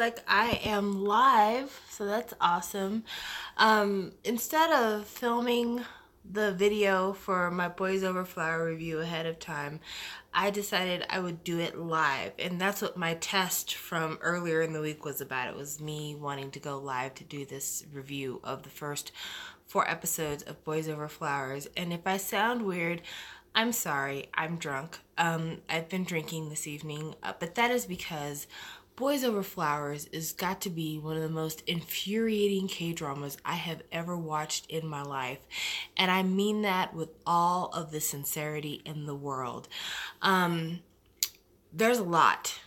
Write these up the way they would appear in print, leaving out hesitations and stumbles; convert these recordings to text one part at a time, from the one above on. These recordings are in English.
like I am live, so that's awesome. Instead of filming the video for my Boys Over Flower review ahead of time, I decided I would do it live, and that's what my test from earlier in the week was about. It was me wanting to go live to do this review of the first 4 episodes of Boys Over Flowers. And if I sound weird, I'm sorry, I'm drunk. I've been drinking this evening, but that is because Boys Over Flowers has got to be one of the most infuriating K-dramas I have ever watched in my life. And I mean that with all of the sincerity in the world. There's a lot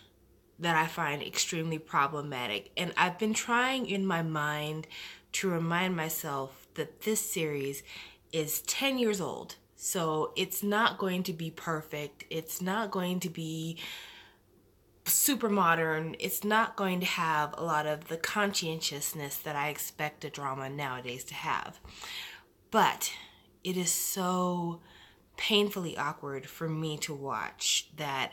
that I find extremely problematic, and I've been trying in my mind to remind myself that this series is 10 years old. So it's not going to be perfect. It's not going to be super modern. It's not going to have a lot of the conscientiousness that I expect a drama nowadays to have. But it is so painfully awkward for me to watch that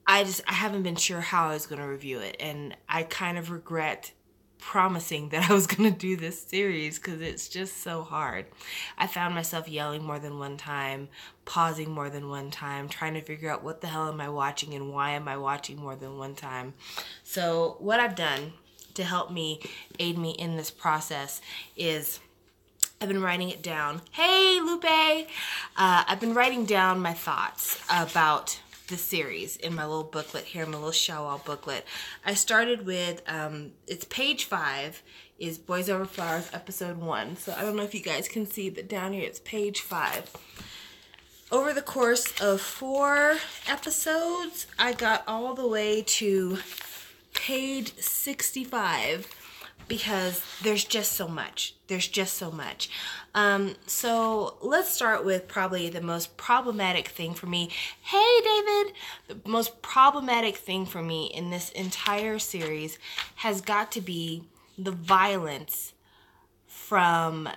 I haven't been sure how I was going to review it. And I kind of regret promising that I was going to do this series because it's just so hard. I found myself yelling more than one time, pausing more than one time, trying to figure out what the hell am I watching and why am I watching more than one time. So what I've done to help me, aid me in this process is I've been writing it down. Hey, Lupe! I've been writing down my thoughts about the series in my little booklet here, my little show-all booklet. I started with, it's page 5, is Boys Over Flowers episode 1. So I don't know if you guys can see, but down here it's page 5. Over the course of 4 episodes, I got all the way to page 65 because there's just so much. There's just so much. So let's start with probably the most problematic thing for me. Hey, David! The most problematic thing for me in this entire series has got to be the violence from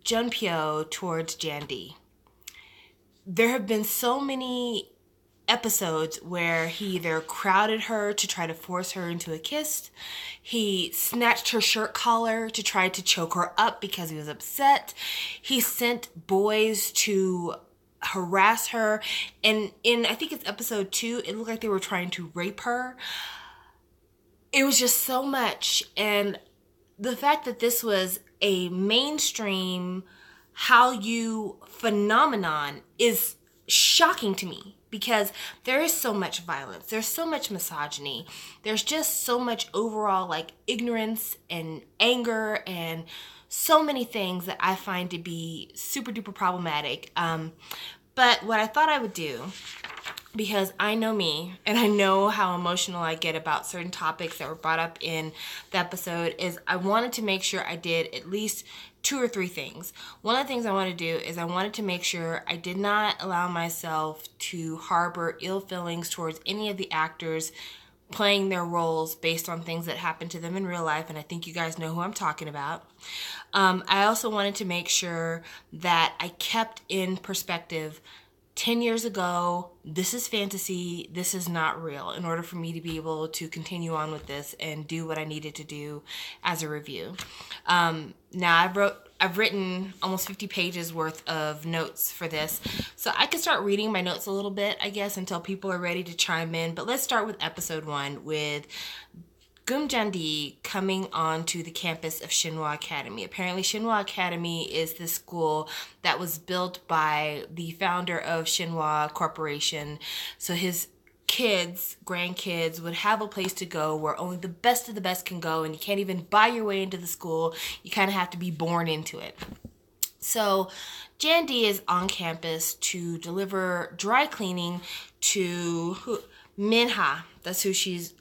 Jonghyun towards Jan-D. There have been so many episodes where he either crowded her to try to force her into a kiss, he snatched her shirt collar to try to choke her up because he was upset, he sent boys to harass her, and in, I think it's episode 2, it looked like they were trying to rape her. It was just so much, and the fact that this was a mainstream Hallyu phenomenon is shocking to me. Because there is so much violence, there's so much misogyny, there's just so much overall like ignorance and anger and so many things that I find to be super duper problematic. But what I thought I would do, because I know me and I know how emotional I get about certain topics that were brought up in the episode, is I wanted to make sure I did at least 2 or 3 things. One of the things I wanted to do is I wanted to make sure I did not allow myself to harbor ill feelings towards any of the actors playing their roles based on things that happened to them in real life, and I think you guys know who I'm talking about. I also wanted to make sure that I kept in perspective 10 years ago, this is fantasy, this is not real, in order for me to be able to continue on with this and do what I needed to do as a review. Now I've written almost 50 pages worth of notes for this, so I can start reading my notes a little bit, I guess, until people are ready to chime in. But let's start with episode 1 with Jan-D coming onto the campus of SHINee Academy. Apparently SHINee Academy is this school that was built by the founder of SHINee Corporation. So his kids, grandkids, would have a place to go where only the best of the best can go, and you can't even buy your way into the school. You kind of have to be born into it. So Jan-D is on campus to deliver dry cleaning to Minha. That's who she's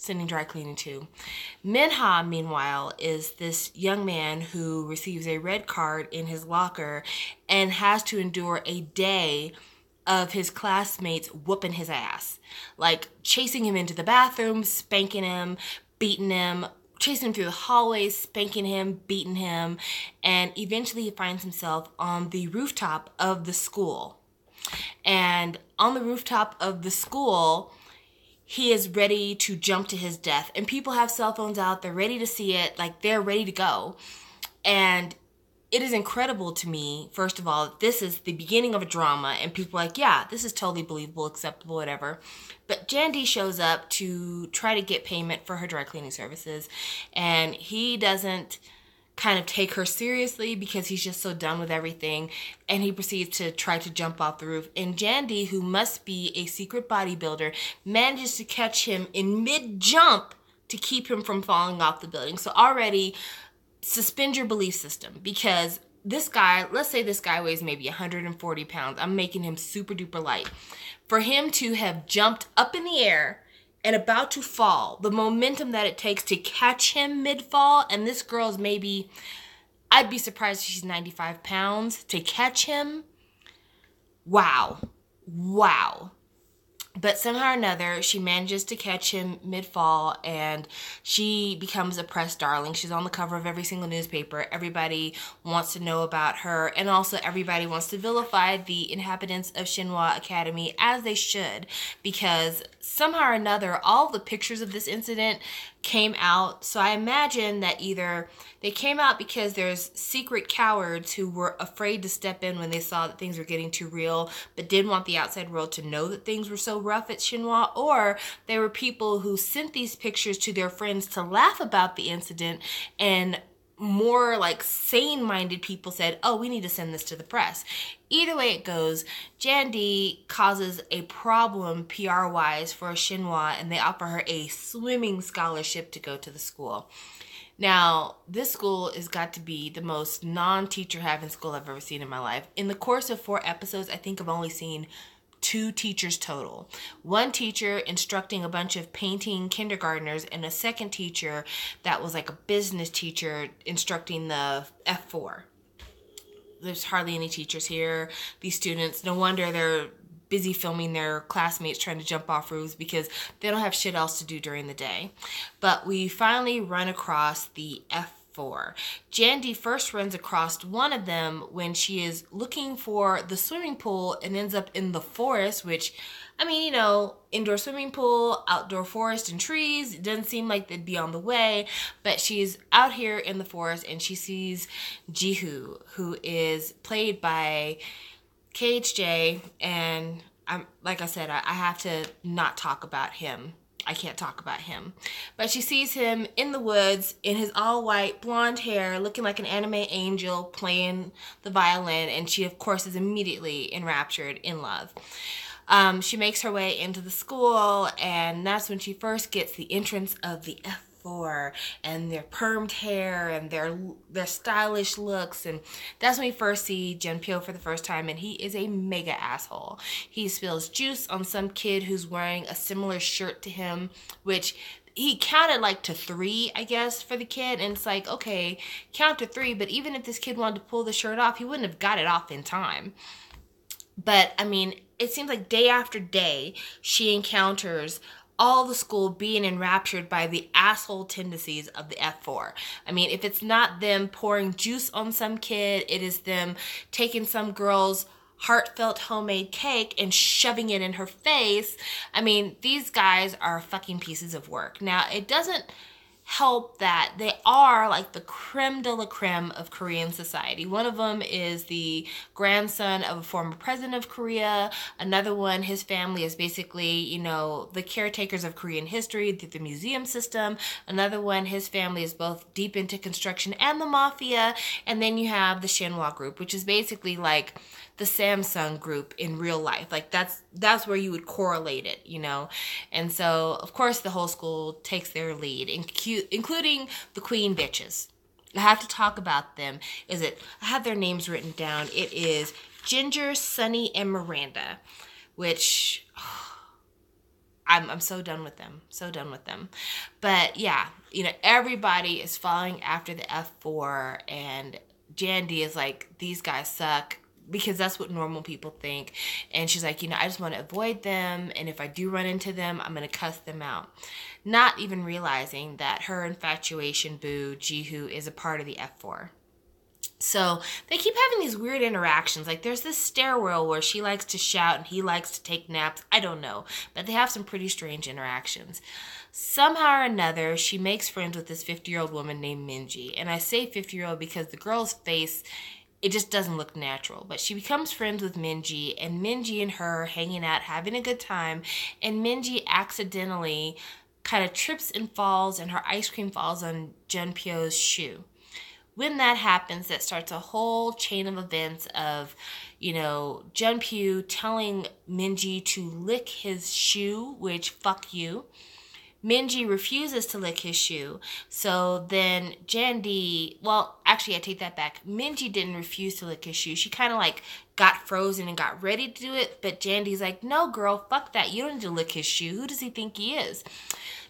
sending dry cleaning to. Minha, meanwhile, is this young man who receives a red card in his locker and has to endure a day of his classmates whooping his ass. Like chasing him into the bathroom, spanking him, beating him, chasing him through the hallways, spanking him, beating him, and eventually he finds himself on the rooftop of the school. And on the rooftop of the school, he is ready to jump to his death. And people have cell phones out, they're ready to see it, like they're ready to go. And it is incredible to me, first of all, this is the beginning of a drama, and people are like, yeah, this is totally believable, acceptable, whatever. But Jan.D shows up to try to get payment for her dry cleaning services, and he doesn't kind of take her seriously because he's just so done with everything, and he proceeds to try to jump off the roof. And Jan.D, who must be a secret bodybuilder, manages to catch him in mid-jump to keep him from falling off the building. So already, suspend your belief system, because this guy, let's say this guy weighs maybe 140 pounds. I'm making him super duper light. For him to have jumped up in the air and about to fall, the momentum that it takes to catch him mid-fall, and this girl's maybe, I'd be surprised if she's 95 pounds, to catch him, wow. Wow. But somehow or another, she manages to catch him mid-fall, and she becomes a press darling. She's on the cover of every single newspaper. Everybody wants to know about her, and also everybody wants to vilify the inhabitants of Shinhwa Academy, as they should, because somehow or another, all the pictures of this incident came out. So I imagine that either they came out because there's secret cowards who were afraid to step in when they saw that things were getting too real, but didn't want the outside world to know that things were so rough at Shinhwa, or there were people who sent these pictures to their friends to laugh about the incident, and more like sane-minded people said, oh, we need to send this to the press. Either way it goes, Jan.D causes a problem PR-wise for Shinhwa, and they offer her a swimming scholarship to go to the school. Now, this school has got to be the most non-teacher having school I've ever seen in my life. In the course of 4 episodes, I think I've only seen 2 teachers total. One teacher instructing a bunch of painting kindergartners, and a second teacher that was like a business teacher instructing the F4. There's hardly any teachers here. These students, no wonder they're busy filming their classmates trying to jump off roofs, because they don't have shit else to do during the day. But we finally run across the F4. Jan.D first runs across one of them when she is looking for the swimming pool and ends up in the forest, which, I mean, you know, indoor swimming pool, outdoor forest and trees, it doesn't seem like they'd be on the way, but she's out here in the forest and she sees Ji-hoo, who is played by KHJ, and like I said, I have to not talk about him. I can't talk about him. But she sees him in the woods in his all-white blonde hair, looking like an anime angel, playing the violin, and she, of course, is immediately enraptured, in love. She makes her way into the school, and that's when she first gets the entrance of the F4 and their permed hair and their stylish looks, and that's when we first see Jonghyun for the first time, and he is a mega asshole. He spills juice on some kid who's wearing a similar shirt to him, which he counted like to 3, I guess, for the kid, and it's like, okay, count to 3, but even if this kid wanted to pull the shirt off, he wouldn't have got it off in time. But I mean, it seems like day after day she encounters all the school being enraptured by the asshole tendencies of the F4. I mean, if it's not them pouring juice on some kid, it is them taking some girl's heartfelt homemade cake and shoving it in her face. I mean, these guys are fucking pieces of work. Now, it doesn't help that they are like the creme de la creme of Korean society. One of them is the grandson of a former president of Korea. Another one, his family is basically, you know, the caretakers of Korean history through the museum system. Another one, his family is both deep into construction and the mafia. And then you have the Shinhwa group, which is basically like the Samsung group in real life. Like that's where you would correlate it, you know? And so, of course, the whole school takes their lead, including the queen bitches. I have to talk about them. I have their names written down. It is Ginger, Sunny, and Miranda, which I'm so done with them. So done with them. But yeah, you know, everybody is following after the F4, and Jan.D is like, these guys suck, because that's what normal people think. And she's like, you know, I just want to avoid them, and if I do run into them, I'm going to cuss them out. Not even realizing that her infatuation boo, Ji-hoo, is a part of the F4. So they keep having these weird interactions. Like there's this stairwell where she likes to shout and he likes to take naps. I don't know. But they have some pretty strange interactions. Somehow or another, she makes friends with this 50-year-old woman named Minji. And I say 50-year-old because the girl's face, it just doesn't look natural. But she becomes friends with Minji, and Minji and her are hanging out, having a good time. And Minji accidentally kind of trips and falls, and her ice cream falls on Jonghyun's shoe. When that happens, that starts a whole chain of events of, Jonghyun telling Minji to lick his shoe, which, fuck you. Minji refuses to lick his shoe. So then Jandy, well, actually, I take that back. Minji didn't refuse to lick his shoe. She kind of got frozen and got ready to do it. But Jandy's like, no, girl, fuck that. You don't need to lick his shoe. Who does he think he is?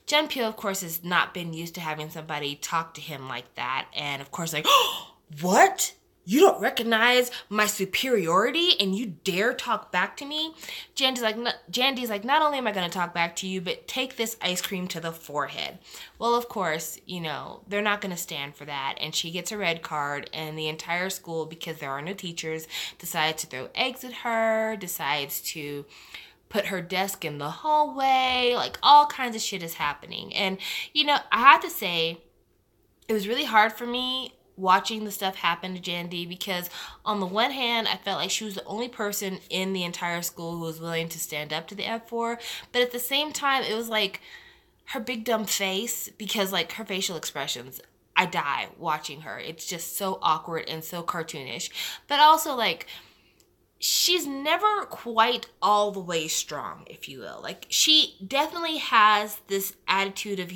Jonghyun, of course, has not been used to having somebody talk to him like that. And, of course, oh, what? You don't recognize my superiority and you dare talk back to me? Jandy's like, not only am I going to talk back to you, but take this ice cream to the forehead. Well, of course, they're not going to stand for that. And she gets a red card, and the entire school, because there are no teachers, decides to throw eggs at her, decides to put her desk in the hallway, all kinds of shit is happening. And, I have to say, it was really hard for me watching the stuff happen to Jandy, because on the one hand, I felt like she was the only person in the entire school who was willing to stand up to the F4, but at the same time, it was her big dumb face, because her facial expressions, I die watching her. It's just so awkward and so cartoonish, but also she's never quite all the way strong, if you will. She definitely has this attitude of,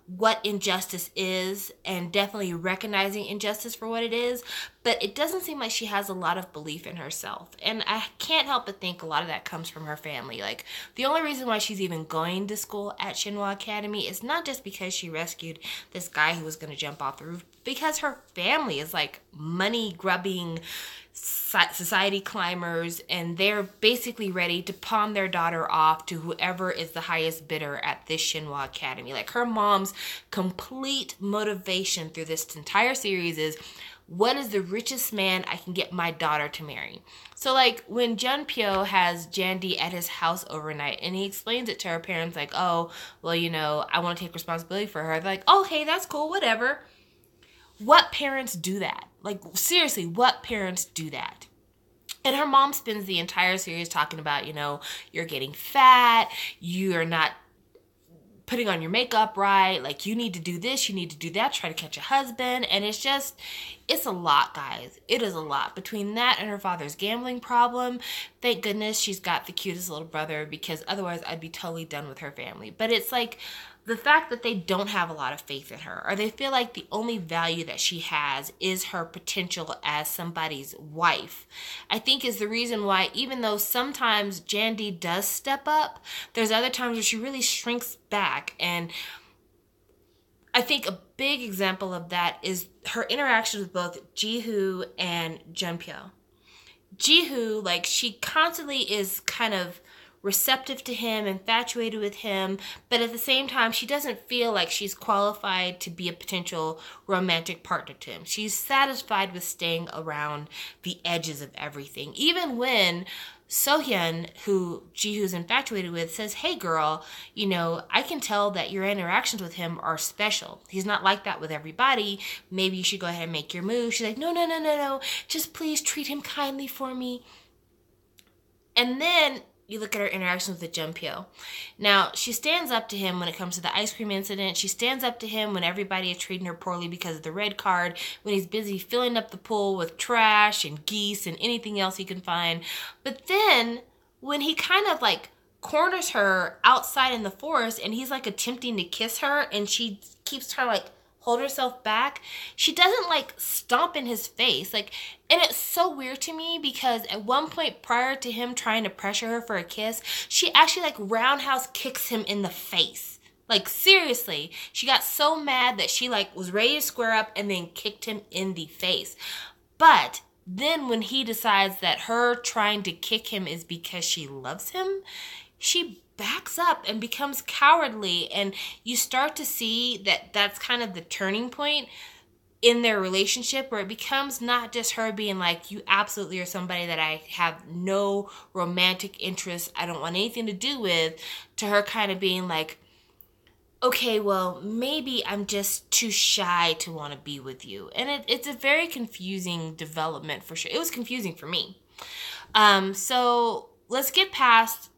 what injustice is, and definitely recognizing injustice for what it is, but it doesn't seem like she has a lot of belief in herself. And I can't help but think a lot of that comes from her family. The only reason why she's even going to school at Shinhwa Academy is not just because she rescued this guy who was going to jump off the roof, because her family is money-grubbing society climbers, and they're basically ready to pawn their daughter off to whoever is the highest bidder at this Shinhwa Academy. Her mom's complete motivation through this entire series is, what is the richest man I can get my daughter to marry? So when Jonghyun has Jandy at his house overnight, and he explains it to her parents oh, well, I want to take responsibility for her. They're oh, hey, that's cool, whatever. What parents do that? Seriously, what parents do that? And her mom spends the entire series talking about, you're getting fat, you're not putting on your makeup right, you need to do this, you need to do that, try to catch a husband. And it's a lot, guys. It is a lot. Between that and her father's gambling problem, thank goodness she's got the cutest little brother, because otherwise I'd be totally done with her family. But it's the fact that they don't have a lot of faith in her, or they feel like the only value that she has is her potential as somebody's wife, I think is the reason why, even though sometimes Jandy does step up, there's other times where she really shrinks back. And I think a big example of that is her interaction with both Jihoo and Jonghyun. Jihoo, she constantly is kind of receptive to him, infatuated with him, but at the same time, she doesn't feel like she's qualified to be a potential romantic partner to him. She's satisfied with staying around the edges of everything. Even when Sohyun, who Jihoo's infatuated with, says, hey girl, I can tell that your interactions with him are special. He's not like that with everybody. Maybe you should go ahead and make your move. She's like, no. Just please treat him kindly for me. And then you look at her interactions with Jonghyun. Now, she stands up to him when it comes to the ice cream incident. She stands up to him when everybody is treating her poorly because of the red card, when he's busy filling up the pool with trash and geese and anything else he can find. But then, when he kind of corners her outside in the forest and he's attempting to kiss her, and she keeps her hold herself back, she doesn't stomp in his face. And it's so weird to me, because at one point prior to him trying to pressure her for a kiss, she actually roundhouse kicks him in the face. Seriously, she got so mad that she was ready to square up and then kicked him in the face. But then when he decides that her trying to kick him is because she loves him, she backs up and becomes cowardly, and you start to see that that's kind of the turning point. in their relationship, where it becomes not just her being like, you absolutely are somebody that I have no romantic interest, I don't want anything to do with, to her kind of being like, okay, well, maybe I'm just too shy to want to be with you. And it's a very confusing development for sure. It was confusing for me. So let's get past,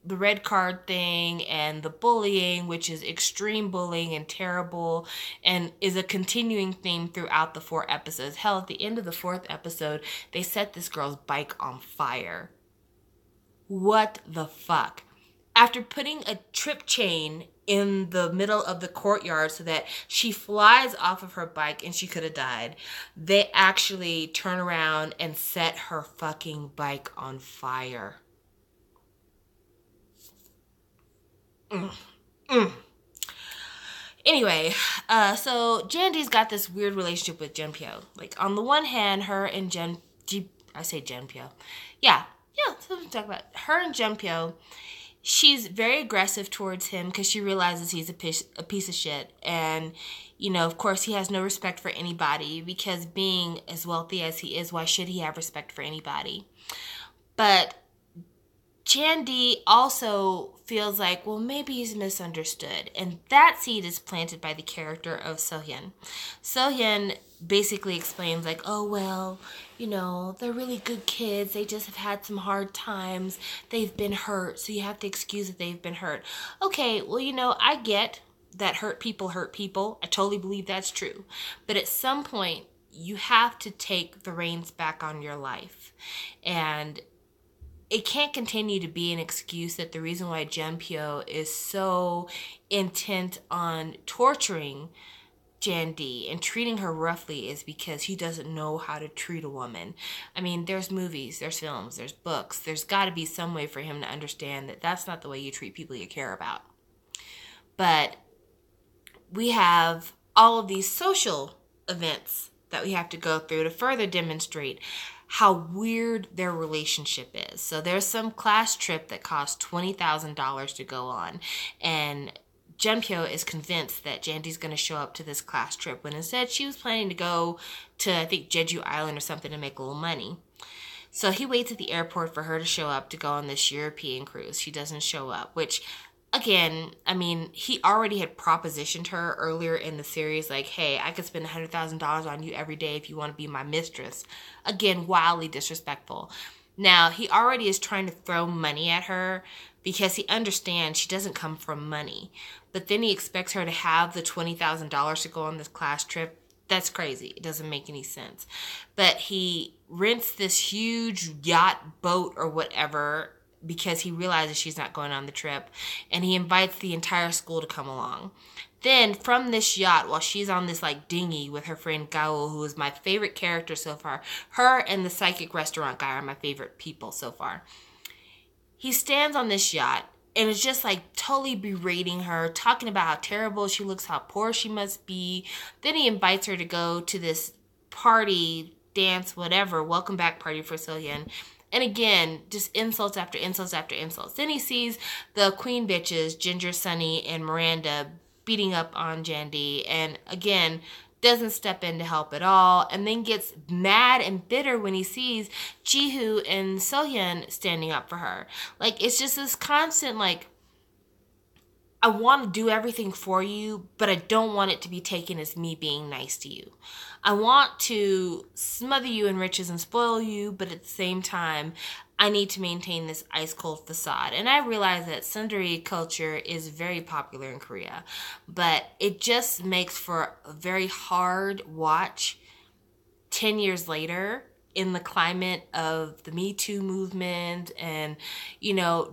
the red card thing and the bullying, which is extreme bullying and terrible and is a continuing theme throughout the 4 episodes. Hell, at the end of the 4th episode, they set this girl's bike on fire. What the fuck? After putting a trip chain in the middle of the courtyard so that she flies off of her bike and she could have died, they actually turn around and set her fucking bike on fire. Anyway, so Jandy's got this weird relationship with Jonghyun. Like, on the one hand, her and Jonghyun, something to talk about. Her and Jonghyun, she's very aggressive towards him because she realizes he's a piece of shit. And, of course, he has no respect for anybody because being as wealthy as he is, why should he have respect for anybody? But Jandy also feels like, well, maybe he's misunderstood. And that seed is planted by the character of Sohyun. Sohyun basically explains like, oh, well, they're really good kids. They just have had some hard times. They've been hurt. So you have to excuse that they've been hurt. Okay, well, I get that hurt people hurt people. I totally believe that's true. But at some point, you have to take the reins back on your life. And it can't continue to be an excuse that the reason why Jonghyun is so intent on torturing Jandy and treating her roughly is because he doesn't know how to treat a woman. I mean, there's movies, there's films, there's books. There's got to be some way for him to understand that that's not the way you treat people you care about. But we have all of these social events that we have to go through to further demonstrate how weird their relationship is. So there's some class trip that costs $20,000 to go on, and Jonghyun is convinced that Jandy's going to show up to this class trip when instead she was planning to go to, I think, Jeju Island or something to make a little money. So he waits at the airport for her to show up to go on this European cruise. She doesn't show up, which, again, I mean, he already had propositioned her earlier in the series, like, hey, I could spend $100,000 on you every day if you want to be my mistress. Again, wildly disrespectful. Now, he already is trying to throw money at her because he understands she doesn't come from money. But then he expects her to have the $20,000 to go on this class trip. That's crazy. It doesn't make any sense. But he rents this huge yacht, boat, or whatever because he realizes she's not going on the trip. And he invites the entire school to come along. Then from this yacht, while she's on this like dinghy with her friend Gao, who is my favorite character so far, her and the psychic restaurant guy are my favorite people so far. He stands on this yacht and is just like totally berating her, talking about how terrible she looks, how poor she must be. Then he invites her to go to this party, dance, whatever, welcome back party for Sohyun. And again, just insults after insults after insults. Then he sees the queen bitches, Ginger, Sunny, and Miranda, beating up on Jandy, and again, doesn't step in to help at all, and then gets mad and bitter when he sees Jihoo and Sohyun standing up for her. Like, it's just this constant, like, I want to do everything for you, but I don't want it to be taken as me being nice to you. I want to smother you in riches and spoil you, but at the same time, I need to maintain this ice-cold facade. And I realize that tsundere culture is very popular in Korea, but it just makes for a very hard watch 10 years later in the climate of the Me Too movement. And,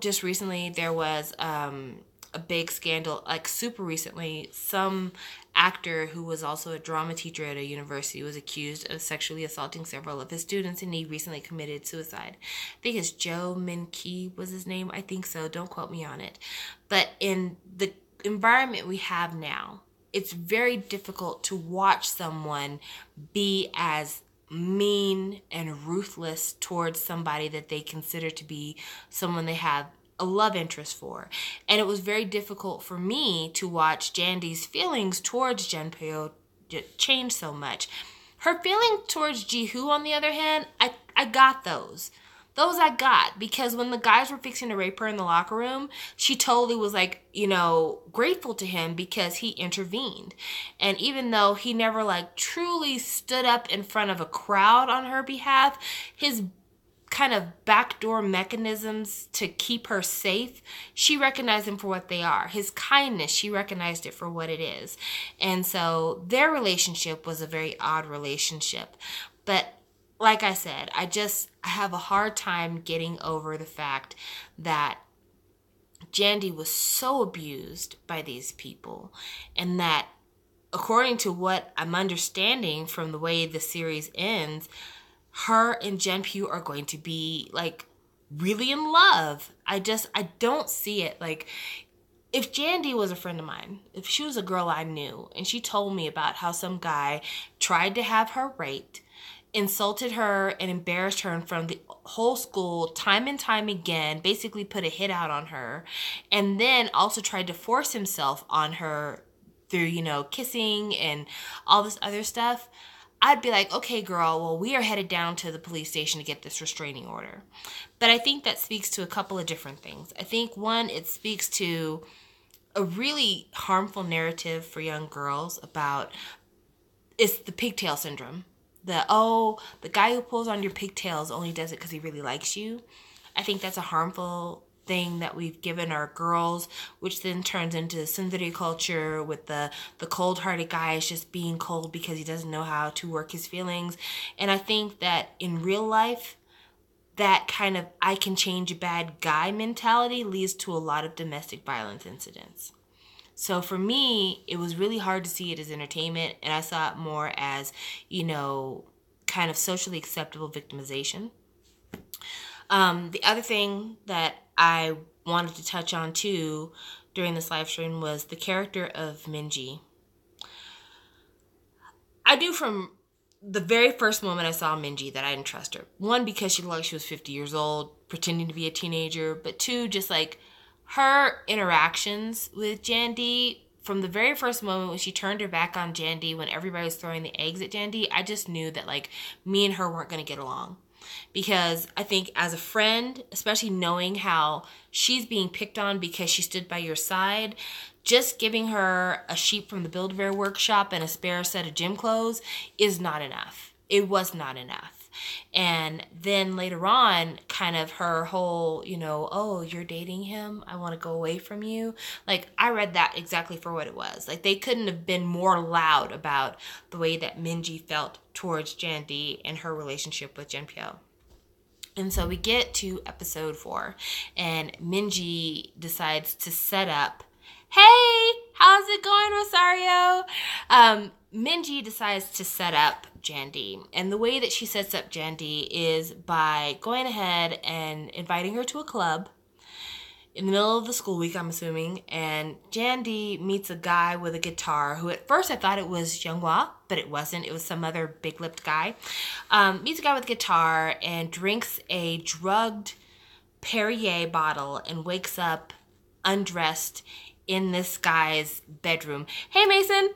just recently there was a big scandal, like super recently, some actor who was also a drama teacher at a university was accused of sexually assaulting several of his students, and he recently committed suicide. I think it's Joe Min-ki was his name. I think so. Don't quote me on it. But in the environment we have now, it's very difficult to watch someone be as mean and ruthless towards somebody that they consider to be someone they have a love interest for. And it was very difficult for me to watch Jandy's feelings towards Jonghyun changed so much. Her feeling towards Ji-hoo, on the other hand, I got those. Those I got, because when the guys were fixing to rape her in the locker room, she totally was like, you know, grateful to him because he intervened. And even though he never like truly stood up in front of a crowd on her behalf, his kind of backdoor mechanisms to keep her safe, she recognized them for what they are. His kindness, she recognized it for what it is. And so their relationship was a very odd relationship. But like I said, I have a hard time getting over the fact that Jandy was so abused by these people, and that according to what I'm understanding from the way the series ends, her and Jeonpyu are going to be like really in love. I don't see it. Like, if Jandy was a friend of mine, if she was a girl I knew, and she told me about how some guy tried to have her raped, insulted her and embarrassed her in front of the whole school time and time again, basically put a hit out on her, and then also tried to force himself on her through, you know, kissing and all this other stuff, I'd be like, okay, girl, well, we are headed down to the police station to get this restraining order. But I think that speaks to a couple of different things. I think, one, it speaks to a really harmful narrative for young girls about, it's the pigtail syndrome. The guy who pulls on your pigtails only does it because he really likes you. I think that's a harmful thing that we've given our girls, which then turns into tsundere culture with the cold-hearted guy is just being cold because he doesn't know how to work his feelings. And I think that in real life, that kind of I can change a bad guy mentality leads to a lot of domestic violence incidents. So for me, it was really hard to see it as entertainment, and I saw it more as, you know, kind of socially acceptable victimization. The other thing that I wanted to touch on too during this live stream was the character of Minji. I knew from the very first moment I saw Minji that I didn't trust her. One, because she looked like she was 50 years old, pretending to be a teenager, but two, just like her interactions with Jandy. From the very first moment when she turned her back on Jandy, when everybody was throwing the eggs at Jandy, I just knew that like me and her weren't going to get along. Because I think as a friend, especially knowing how she's being picked on because she stood by your side, just giving her a sheep from the Build-A-Bear workshop and a spare set of gym clothes is not enough. It was not enough. And then later on, kind of her whole, you know, oh, you're dating him? I want to go away from you. Like, I read that exactly for what it was. Like, they couldn't have been more loud about the way that Minji felt towards Jandy and her relationship with Jeonpyu. And so we get to episode 4, and Minji decides to set up, hey, how's it going, Rosario? Minji decides to set up Jandy. And the way that she sets up Jandy is by going ahead and inviting her to a club in the middle of the school week, I'm assuming. And Jandy meets a guy with a guitar who at first I thought it was Jonghyun, but it wasn't. It was some other big-lipped guy. Meets a guy with a guitar and drinks a drugged Perrier bottle and wakes up undressed in this guy's bedroom. Hey, Mason!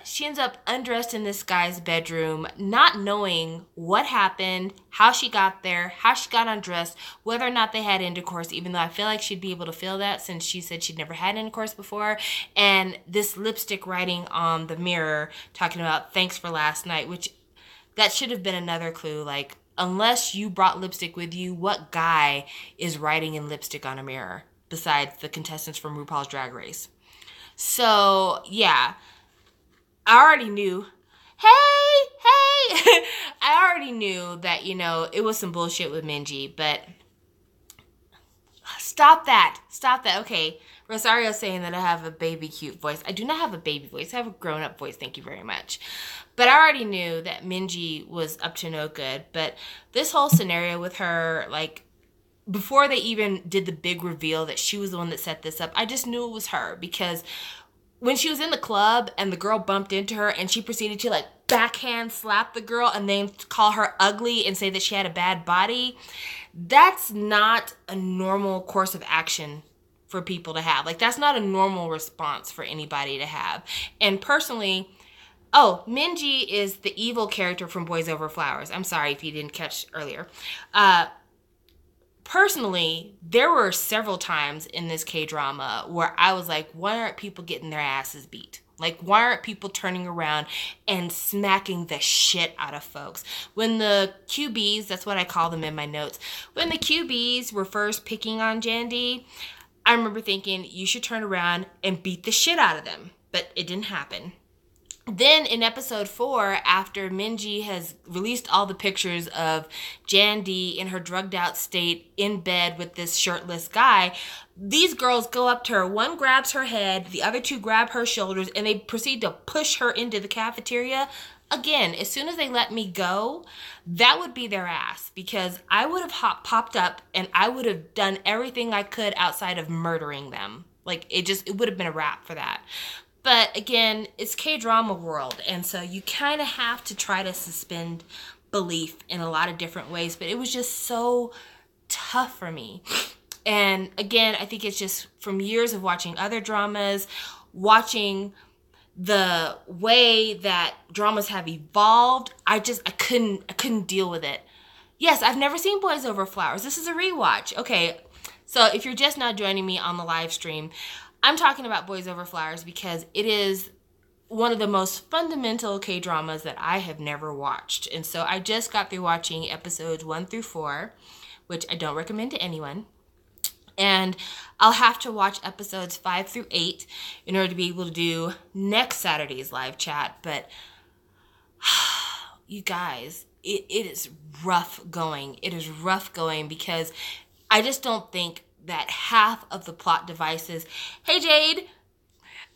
She ends up undressed in this guy's bedroom, not knowing what happened, how she got there, how she got undressed, whether or not they had intercourse, even though I feel like she'd be able to feel that since she said she'd never had intercourse before. And this lipstick writing on the mirror talking about thanks for last night, which that should have been another clue. Like, unless you brought lipstick with you, what guy is writing in lipstick on a mirror besides the contestants from RuPaul's Drag Race? So, yeah. I already knew, hey, I already knew that, you know, it was some bullshit with Minji, but stop that. Okay, Rosario's saying that I have a baby cute voice. I do not have a baby voice. I have a grown-up voice, thank you very much. But I already knew that Minji was up to no good, but this whole scenario with her, like, before they even did the big reveal that she was the one that set this up, I just knew it was her, because when she was in the club and the girl bumped into her and she proceeded to like backhand slap the girl and then call her ugly and say that she had a bad body, that's not a normal course of action for people to have. Like, that's not a normal response for anybody to have. And personally, oh, Minji is the evil character from Boys Over Flowers. I'm sorry if you didn't catch earlier. Personally, there were several times in this K-drama where I was like, why aren't people getting their asses beat? Like, why aren't people turning around and smacking the shit out of folks? When the QBs, that's what I call them in my notes, when the QBs were first picking on Jan.D, I remember thinking, you should turn around and beat the shit out of them. But it didn't happen. Then in episode 4, after Minji has released all the pictures of Jan.D in her drugged out state in bed with this shirtless guy, these girls go up to her. One grabs her head, the other two grab her shoulders, and they proceed to push her into the cafeteria. Again, as soon as they let me go, that would be their ass, because I would have popped up and I would have done everything I could outside of murdering them. Like, it would have been a wrap for that. But again, it's K-drama world, and so you kind of have to try to suspend belief in a lot of different ways, but it was just so tough for me. And again, I think it's just from years of watching other dramas, watching the way that dramas have evolved, I couldn't deal with it. Yes, I've never seen Boys Over Flowers. This is a rewatch. Okay, so if you're just now joining me on the live stream, I'm talking about Boys Over Flowers because it is one of the most fundamental K-dramas that I have never watched. And so I just got through watching episodes 1 through 4, which I don't recommend to anyone. And I'll have to watch episodes 5 through 8 in order to be able to do next Saturday's live chat. But you guys, it is rough going. It is rough going because I just don't think that half of the plot devices, hey Jade,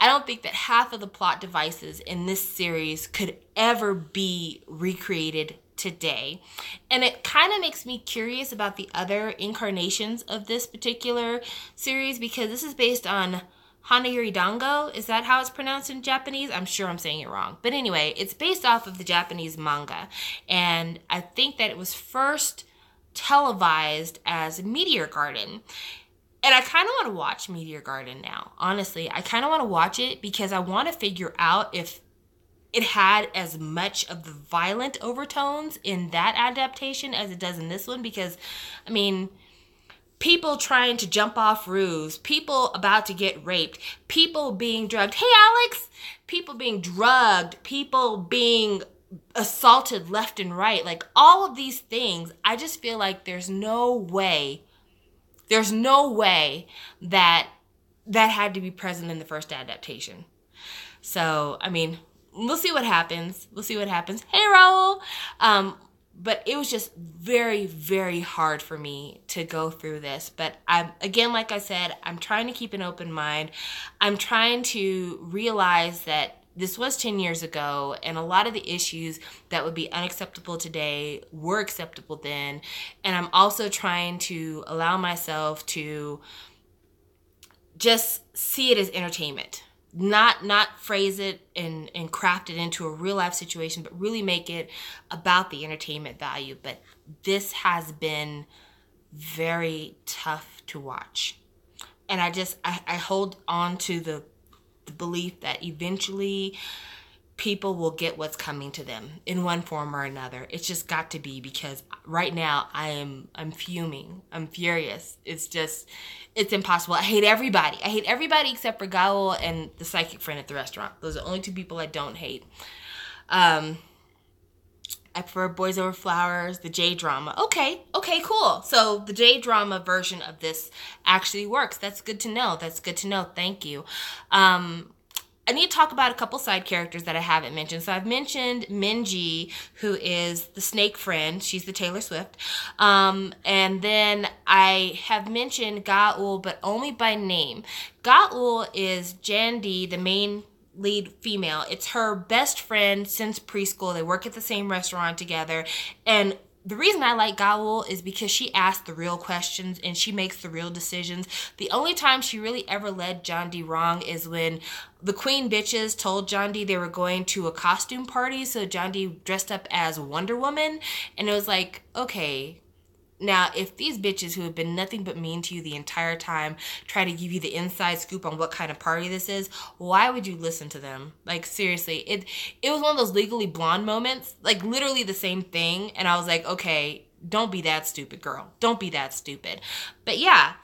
I don't think that half of the plot devices in this series could ever be recreated today. And it kind of makes me curious about the other incarnations of this particular series, because this is based on Hanayuri Dango. Is that how it's pronounced in Japanese? I'm sure I'm saying it wrong. But anyway, it's based off of the Japanese manga. And I think that it was first televised as Meteor Garden. And I kind of want to watch Meteor Garden now. Honestly, I kind of want to watch it because I want to figure out if it had as much of the violent overtones in that adaptation as it does in this one. Because, I mean, people trying to jump off roofs, people about to get raped, people being drugged. Hey, Alex! People being drugged, people being assaulted left and right. Like, all of these things, I just feel like there's no way that had to be present in the first adaptation. So, I mean, we'll see what happens. Hey, Raul! But it was just very, very hard for me to go through this. But again, like I said, I'm trying to keep an open mind. I'm trying to realize that this was 10 years ago, and a lot of the issues that would be unacceptable today were acceptable then. And I'm also trying to allow myself to just see it as entertainment. Not phrase it and craft it into a real life situation, but really make it about the entertainment value. But this has been very tough to watch. And I hold on to the belief that eventually people will get what's coming to them in one form or another. It's just got to be, because right now I'm fuming. I'm furious. It's impossible. I hate everybody. Except for Gaul and the psychic friend at the restaurant. Those are the only two people I don't hate. I prefer Boys Over Flowers, the J-drama. Okay, cool. So the J-drama version of this actually works. That's good to know. Thank you. I need to talk about a couple side characters that I haven't mentioned. So I've mentioned Minji, who is the snake friend. She's the Taylor Swift. And then I have mentioned Gaul, but only by name. Gaul is Jan.D, the main lead female. It's her best friend since preschool. They work at the same restaurant together. And the reason I like Gaul is because she asks the real questions and she makes the real decisions. The only time she really ever led Jan.D wrong is when the queen bitches told Jan.D they were going to a costume party, so Jan.D dressed up as Wonder Woman. And it was like, okay, Now, if these bitches who have been nothing but mean to you the entire time try to give you the inside scoop on what kind of party this is, why would you listen to them? Like, seriously, it was one of those Legally Blonde moments, like literally the same thing. And I was like, okay, don't be that stupid, girl. Don't be that stupid. But yeah,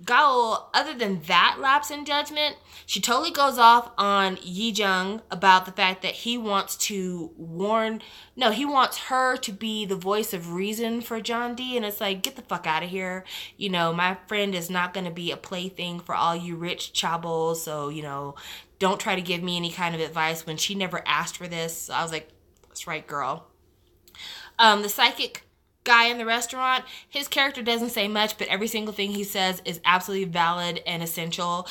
Gao, other than that lapse in judgment, she totally goes off on Yi-jung about the fact that he wants her to be the voice of reason for John D. And it's like, get the fuck out of here. You know, my friend is not going to be a plaything for all you rich chabos. So, you know, don't try to give me any kind of advice when she never asked for this. So I was like, that's right, girl. The psychic guy in the restaurant, his character doesn't say much, but every single thing he says is absolutely valid and essential.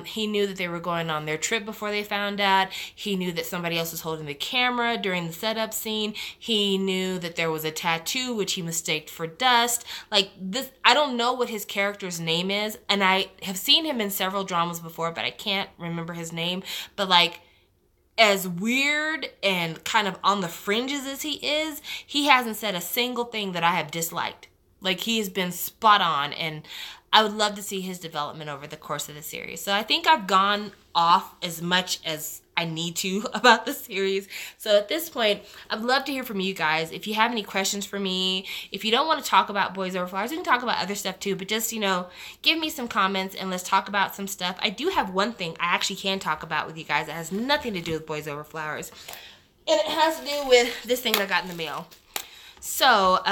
He knew that they were going on their trip before they found out. He knew that somebody else was holding the camera during the setup scene. He knew that there was a tattoo, which he mistaked for dust. Like this, I don't know what his character's name is, and I have seen him in several dramas before, but I can't remember his name. But like, as weird and kind of on the fringes as he is, he hasn't said a single thing that I have disliked. Like, he has been spot on, and I would love to see his development over the course of the series. So I think I've gone off as much as I need to about the series. So at this point, I'd love to hear from you guys. If you have any questions for me, if you don't want to talk about Boys Over Flowers, we can talk about other stuff too, but just, you know, give me some comments and let's talk about some stuff. I do have one thing I actually can talk about with you guys that has nothing to do with Boys Over Flowers, and it has to do with this thing that I got in the mail. So,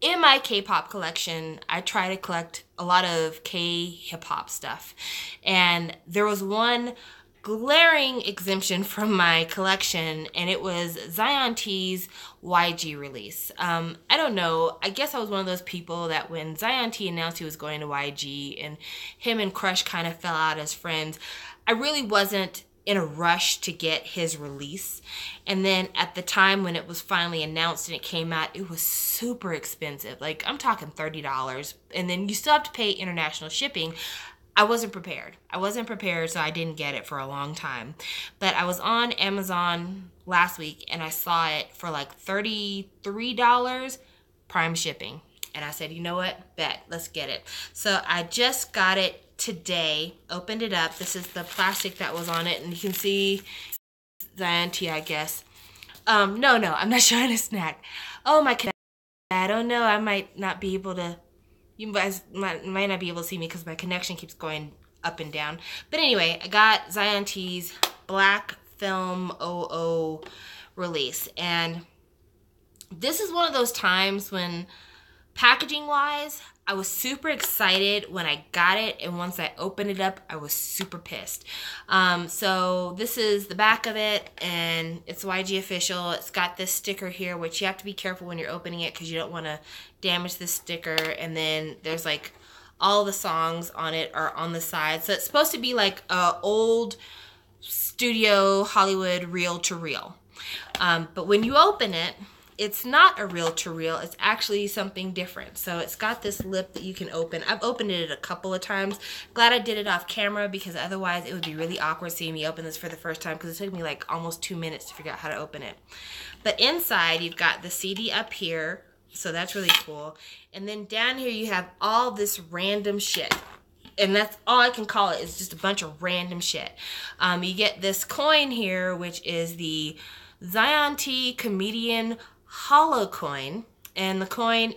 in my K-pop collection, I try to collect a lot of K-hip-hop stuff. And there was one glaring exemption from my collection, and it was Zion.T's YG release. I don't know. I guess I was one of those people that when Zion.T announced he was going to YG and him and Crush kind of fell out as friends, I really wasn't in a rush to get his release. And then at the time when it was finally announced and it came out, it was super expensive. Like, I'm talking $30. And then you still have to pay international shipping. I wasn't prepared. So I didn't get it for a long time. But I was on Amazon last week and I saw it for like $33 prime shipping. And I said, you know what? Bet. Let's get it. So I just got it today. Opened it up. This is the plastic that was on it. And you can see Zion.T, I guess. No, I'm not showing a snack. Oh, my connection. I don't know. I might not be able to. You guys might not be able to see me because my connection keeps going up and down. But anyway, I got Zion.T's Black Film 00 release. And this is one of those times when, packaging-wise, I was super excited when I got it, and once I opened it up, I was super pissed. So this is the back of it, and it's YG official. It's got this sticker here, which you have to be careful when you're opening it because you don't want to damage this sticker. And then there's like all the songs on it are on the side. So it's supposed to be like a old studio Hollywood reel-to-reel. But when you open it, it's not a reel-to-reel. It's actually something different. So it's got this lip that you can open. I've opened it a couple of times. Glad I did it off camera because otherwise it would be really awkward seeing me open this for the first time because it took me like almost 2 minutes to figure out how to open it. But inside you've got the CD up here. So that's really cool. And then down here you have all this random shit. And that's all I can call it, is just a bunch of random shit. You get this coin here, which is the Zion.T Comedian Hollow coin, and the coin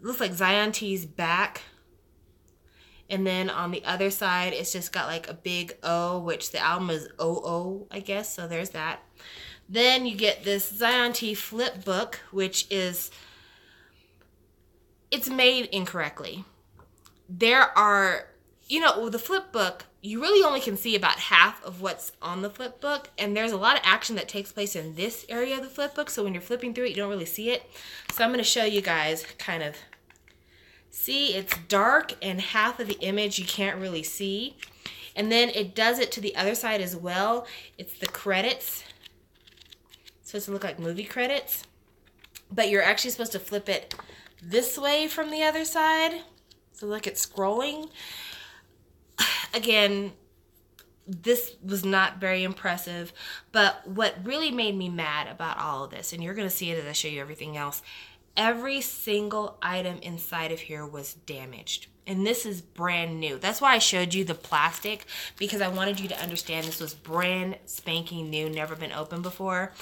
looks like Zion.T's back, and then on the other side it's just got like a big O, which the album is O.O, I guess, so there's that. Then you get this Zion.T flip book, which is, it's made incorrectly. There are, you know, with the flip book, you really only can see about half of what's on the flip book, and there's a lot of action that takes place in this area of the flip book, so when you're flipping through it, you don't really see it. So I'm going to show you guys kind of, see, it's dark, and half of the image you can't really see. And then it does it to the other side as well. It's the credits. It's supposed to look like movie credits, but you're actually supposed to flip it this way from the other side, so look, it's scrolling. Again, this was not very impressive, but what really made me mad about all of this, and you're going to see it as I show you everything else, every single item inside of here was damaged. And this is brand new. That's why I showed you the plastic, because I wanted you to understand this was brand spanking new, never been opened before.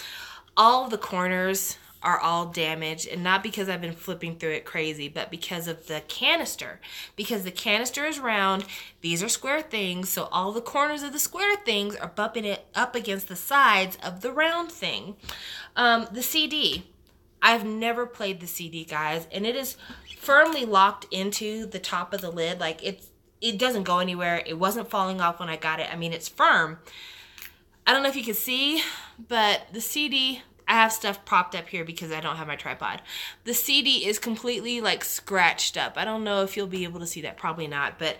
All of the corners are all damaged, and not because I've been flipping through it crazy, but because of the canister. Because the canister is round, these are square things, so all the corners of the square things are bumping it up against the sides of the round thing. The CD. I've never played the CD, guys, and it is firmly locked into the top of the lid. Like, it doesn't go anywhere. It wasn't falling off when I got it. I mean, it's firm. I don't know if you can see, but the CD, I have stuff propped up here because I don't have my tripod. The CD is completely like scratched up. I don't know if you'll be able to see that, probably not, but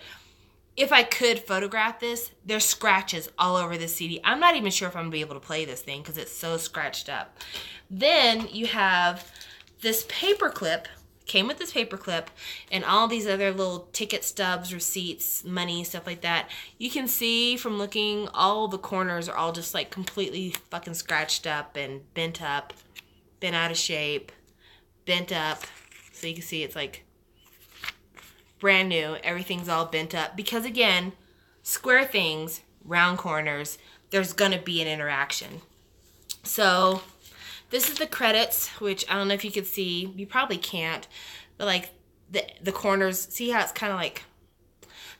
if I could photograph this, there's scratches all over the CD. I'm not even sure if I'm gonna be able to play this thing because it's so scratched up. Then you have this paper clip, came with this paper clip, and all these other little ticket stubs, receipts, money, stuff like that. You can see from looking, all the corners are all just like completely fucking scratched up and bent up, bent out of shape, bent up. So you can see it's like brand new. Everything's all bent up because, again, square things, round corners, there's gonna be an interaction. So this is the credits, which I don't know if you could see. You probably can't, but like the corners, see how it's kind of like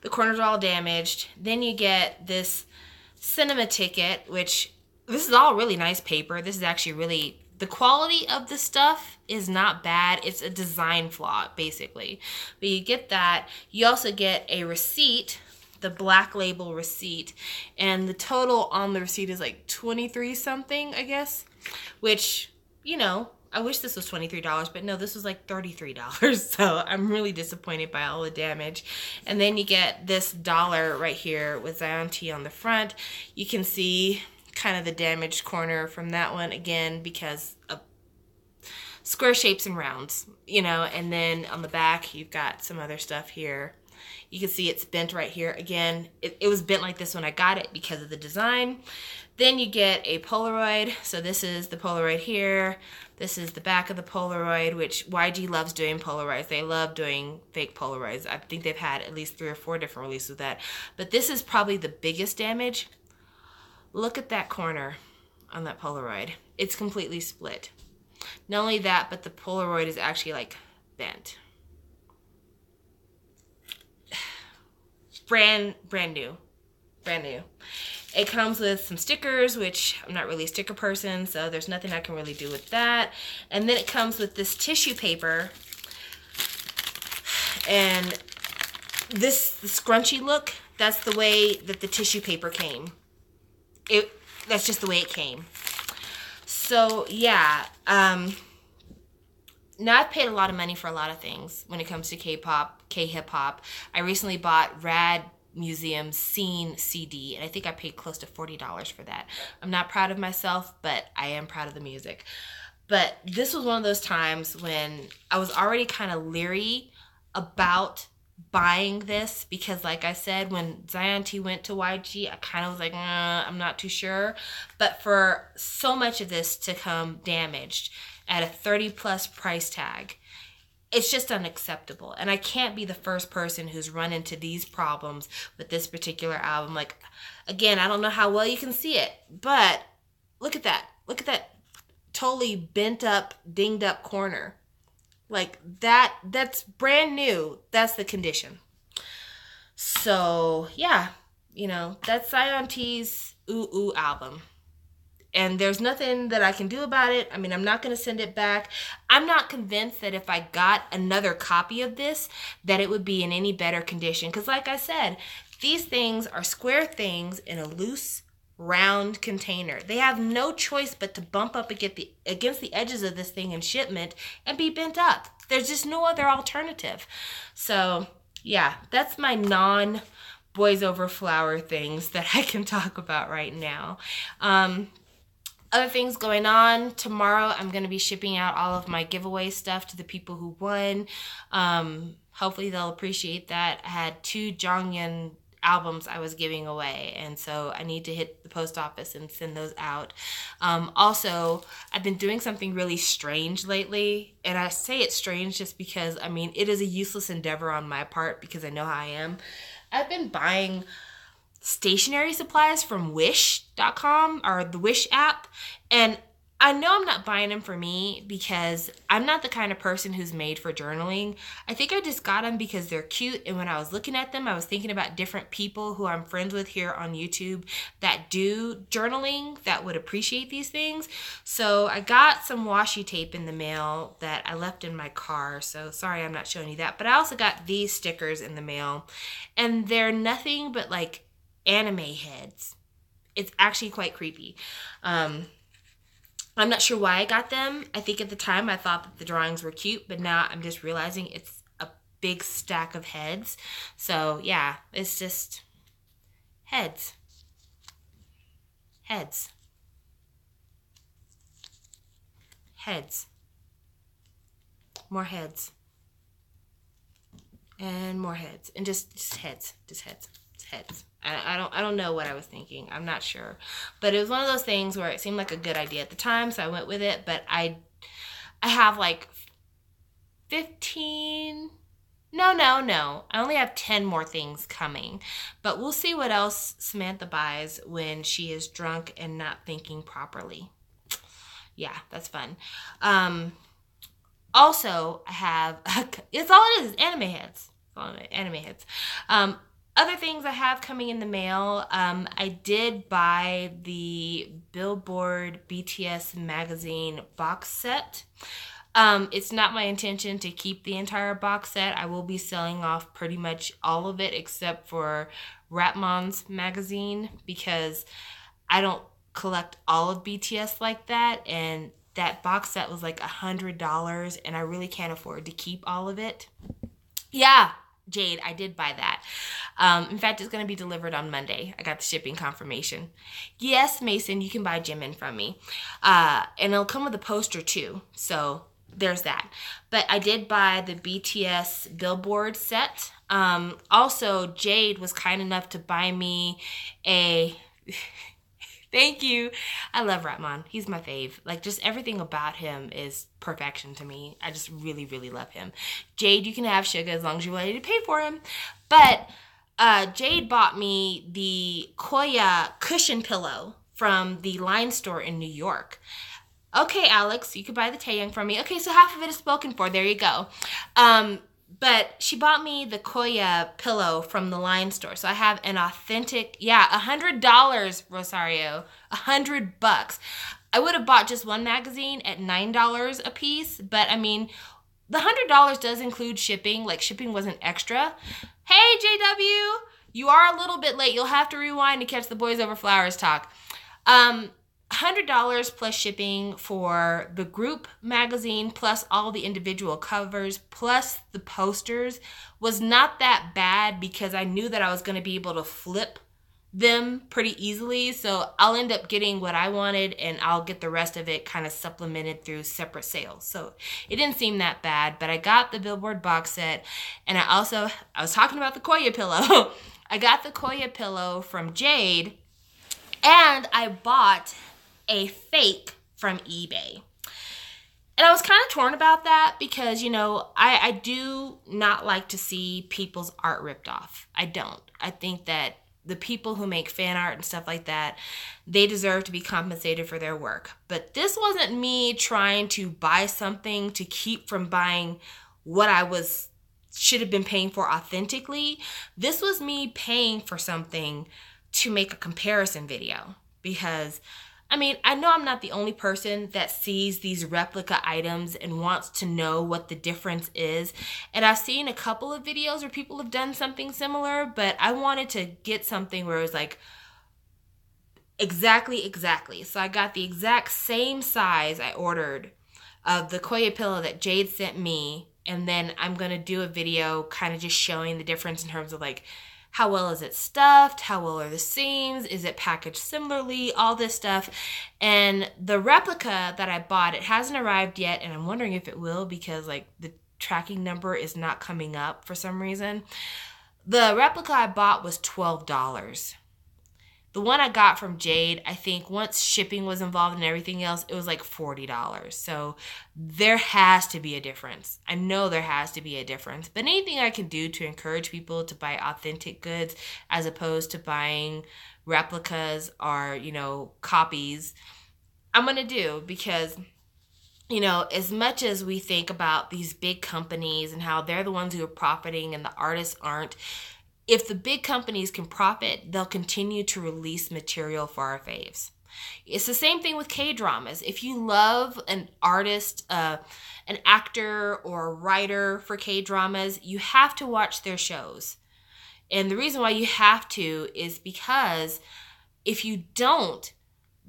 the corners are all damaged. Then you get this cinema ticket, which this is all really nice paper. This is actually really, the quality of the stuff is not bad. It's a design flaw, basically. But you get that. You also get a receipt, the black label receipt, and the total on the receipt is like 23 something, I guess, which, you know, I wish this was $23, but no, this was like $33. So I'm really disappointed by all the damage. And then you get this dollar right here with Zion.T on the front. You can see kind of the damaged corner from that one, again, because of square shapes and rounds, you know. And then on the back, you've got some other stuff here. You can see it's bent right here. Again, it was bent like this when I got it because of the design. Then you get a Polaroid. So this is the Polaroid here. This is the back of the Polaroid, which YG loves doing Polaroids. They love doing fake Polaroids. I think they've had at least 3 or 4 different releases of that. But this is probably the biggest damage. Look at that corner on that Polaroid. It's completely split. Not only that, but the Polaroid is actually like bent. Brand new. It comes with some stickers, which I'm not really a sticker person, so there's nothing I can really do with that. And then it comes with this tissue paper. And this, the scrunchy look, that's the way that the tissue paper came. That's just the way it came. So yeah, now I've paid a lot of money for a lot of things when it comes to K-pop, K-hip-hop. I recently bought Rad Museum's Scene CD, and I think I paid close to $40 for that. I'm not proud of myself, but I am proud of the music. But this was one of those times when I was already kind of leery about buying this because, like I said, when Zion.T went to YG, I kind of was like, I'm not too sure. But for so much of this to come damaged at a 30+ price tag, it's just unacceptable. And I can't be the first person who's run into these problems with this particular album. Like, again, I don't know how well you can see it, but look at that. Look at that totally bent up, dinged up corner. Like that's brand new. That's the condition. So yeah, you know, that's Zion.T's Ooh album. And there's nothing that I can do about it. I mean, I'm not going to send it back. I'm not convinced that if I got another copy of this, that it would be in any better condition. Because like I said, these things are square things in a loose, round container. They have no choice but to bump up against the edges of this thing in shipment and be bent up. There's just no other alternative. So yeah, that's my non-boys over flower things that I can talk about right now. Other things going on. Tomorrow, I'm going to be shipping out all of my giveaway stuff to the people who won. Hopefully, they'll appreciate that. I had 2 Jonghyun albums I was giving away, and so I need to hit the post office and send those out. Also, I've been doing something really strange lately, and I say it's strange just because, I mean, it is a useless endeavor on my part because I know how I am. I've been buying stationery supplies from Wish.com, or the Wish app, and I know I'm not buying them for me because I'm not the kind of person who's made for journaling. I think I just got them because they're cute, and when I was looking at them, I was thinking about different people who I'm friends with here on YouTube that do journaling that would appreciate these things. So I got some washi tape in the mail that I left in my car, so sorry I'm not showing you that. But I also got these stickers in the mail, and they're nothing but like anime heads. It's actually quite creepy. I'm not sure why I got them. I think at the time I thought that the drawings were cute, but now I'm just realizing it's a big stack of heads. So yeah, it's just heads. Heads. Heads. More heads. And more heads. And just heads. Just heads. Just heads. I don't know what I was thinking. I'm not sure. But it was one of those things where it seemed like a good idea at the time, so I went with it. But I have like 15... No. I only have 10 more things coming. But we'll see what else Samantha buys when she is drunk and not thinking properly. Yeah, that's fun. Also, I have... It's all it is anime heads. Anime heads. Other things I have coming in the mail, I did buy the Billboard BTS magazine box set. It's not my intention to keep the entire box set. I will be selling off pretty much all of it except for Rapmon's magazine because I don't collect all of BTS like that, and that box set was like $100 and I really can't afford to keep all of it. Yeah, Jade, I did buy that. In fact, it's going to be delivered on Monday. I got the shipping confirmation. Yes, Mason, you can buy Jimin from me. And it'll come with a poster too. So there's that. But I did buy the BTS Billboard set. Also, Jade was kind enough to buy me a... Thank you. I love Rapmon. He's my fave. Like, just everything about him is perfection to me. I just really, really love him. Jade, you can have Sugar as long as you're ready to pay for him. But Jade bought me the Koya cushion pillow from the Line store in New York. Okay, Alex, you could buy the Taeyang from me. Okay, so half of it is spoken for. There you go. But she bought me the Koya pillow from the Line store. So I have an authentic, yeah, $100, Rosario, $100. I would have bought just one magazine at $9 a piece. But I mean, the $100 does include shipping. Like, shipping wasn't extra. Hey, JW, you are a little bit late. You'll have to rewind to catch the Boys Over Flowers talk. $100 plus shipping for the group magazine, plus all the individual covers, plus the posters was not that bad because I knew that I was going to be able to flip them pretty easily. So I'll end up getting what I wanted and I'll get the rest of it kind of supplemented through separate sales. So it didn't seem that bad, but I got the Billboard box set, and I was talking about the Koya pillow. I got the Koya pillow from Jade, and I bought a fake from eBay. And I was kind of torn about that because, you know, I do not like to see people's art ripped off. I don't. I think that the people who make fan art and stuff like that, they deserve to be compensated for their work. But this wasn't me trying to buy something to keep from buying what I should have been paying for authentically. This was me paying for something to make a comparison video because, I mean, I know I'm not the only person that sees these replica items and wants to know what the difference is. And I've seen a couple of videos where people have done something similar, but I wanted to get something where it was like exactly. So I got the exact same size I ordered of the Koya pillow that Jade sent me. And then I'm going to do a video kind of just showing the difference in terms of like, how well is it stuffed? How well are the seams? Is it packaged similarly? All this stuff. And the replica that I bought, it hasn't arrived yet, and I'm wondering if it will because like the tracking number is not coming up for some reason. The replica I bought was $12. The one I got from Jade, I think once shipping was involved and everything else, it was like $40. So there has to be a difference. I know there has to be a difference. But anything I can do to encourage people to buy authentic goods as opposed to buying replicas or, copies, I'm going to do, because as much as we think about these big companies and how they're the ones who are profiting and the artists aren't, if the big companies can profit, they'll continue to release material for our faves. It's the same thing with K-dramas. If you love an artist, an actor, or a writer for K-dramas, you have to watch their shows. And the reason why you have to is because if you don't,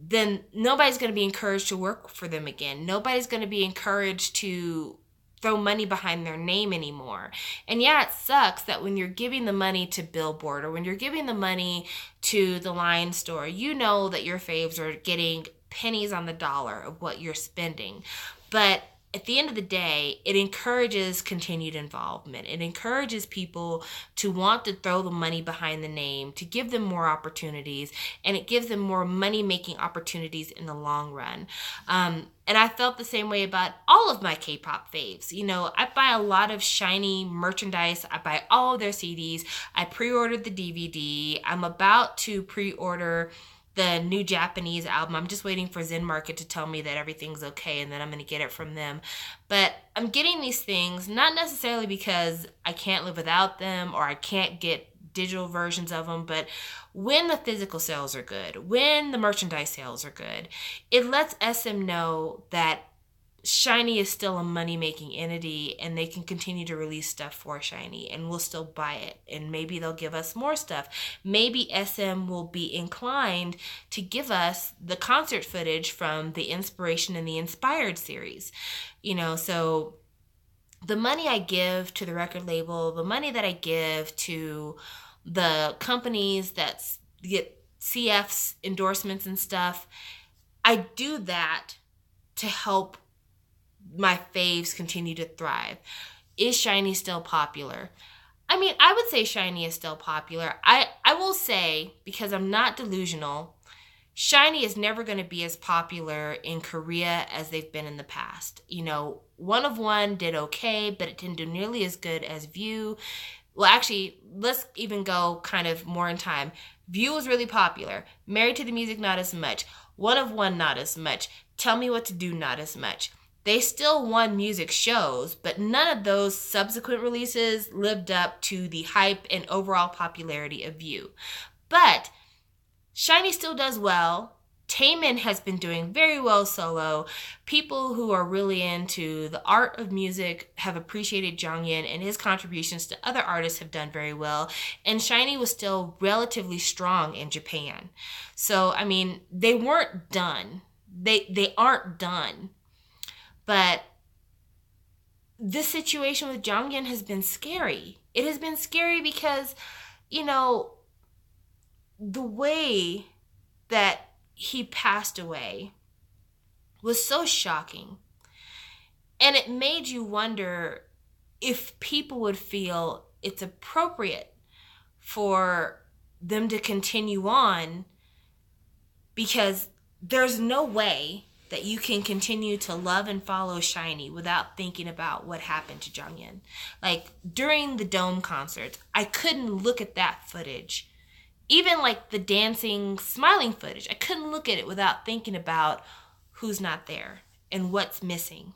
then nobody's going to be encouraged to work for them again. Nobody's going to be encouraged to throw money behind their name anymore. And yeah, it sucks that when you're giving the money to Billboard or when you're giving the money to the Lion store, you know that your faves are getting pennies on the dollar of what you're spending. But at the end of the day, it encourages continued involvement. It encourages people to want to throw the money behind the name, to give them more opportunities, and it gives them more money-making opportunities in the long run. And I felt the same way about all of my K-pop faves. I buy a lot of SHINee merchandise. I buy all of their CDs. I pre-ordered the DVD. I'm about to pre-order the new Japanese album. I'm just waiting for Zen Market to tell me that everything's okay, and then I'm going to get it from them. But I'm getting these things not necessarily because I can't live without them or I can't get digital versions of them, but when the physical sales are good, when the merchandise sales are good, it lets SM know that SHINee is still a money-making entity and they can continue to release stuff for SHINee and we'll still buy it. And maybe they'll give us more stuff. Maybe SM will be inclined to give us the concert footage from the Inspiration and the Inspired series. So the money I give to the record label, the money that I give to the companies that get CF's endorsements and stuff, I do that to help my faves continue to thrive. Is SHINee still popular? I mean, I would say SHINee is still popular. I will say, because I'm not delusional, SHINee is never going to be as popular in Korea as they've been in the past. One of One did okay, but it didn't do nearly as good as View. Well, actually, let's even go kind of more in time. View was really popular. Married to the Music, not as much. One of One, not as much. Tell Me What to Do, not as much. They still won music shows, but none of those subsequent releases lived up to the hype and overall popularity of View. But SHINee still does well. Taemin has been doing very well solo. People who are really into the art of music have appreciated Jonghyun, and his contributions to other artists have done very well. And SHINee was still relatively strong in Japan. So, I mean, they weren't done. They aren't done. But this situation with Jonghyun has been scary. It has been scary because, the way that he passed away was so shocking. And it made you wonder if people would feel it's appropriate for them to continue on, because there's no way that you can continue to love and follow SHINee without thinking about what happened to Jonghyun. Like, during the Dome concerts, I couldn't look at that footage. Even like the dancing, smiling footage, I couldn't look at it without thinking about who's not there and what's missing.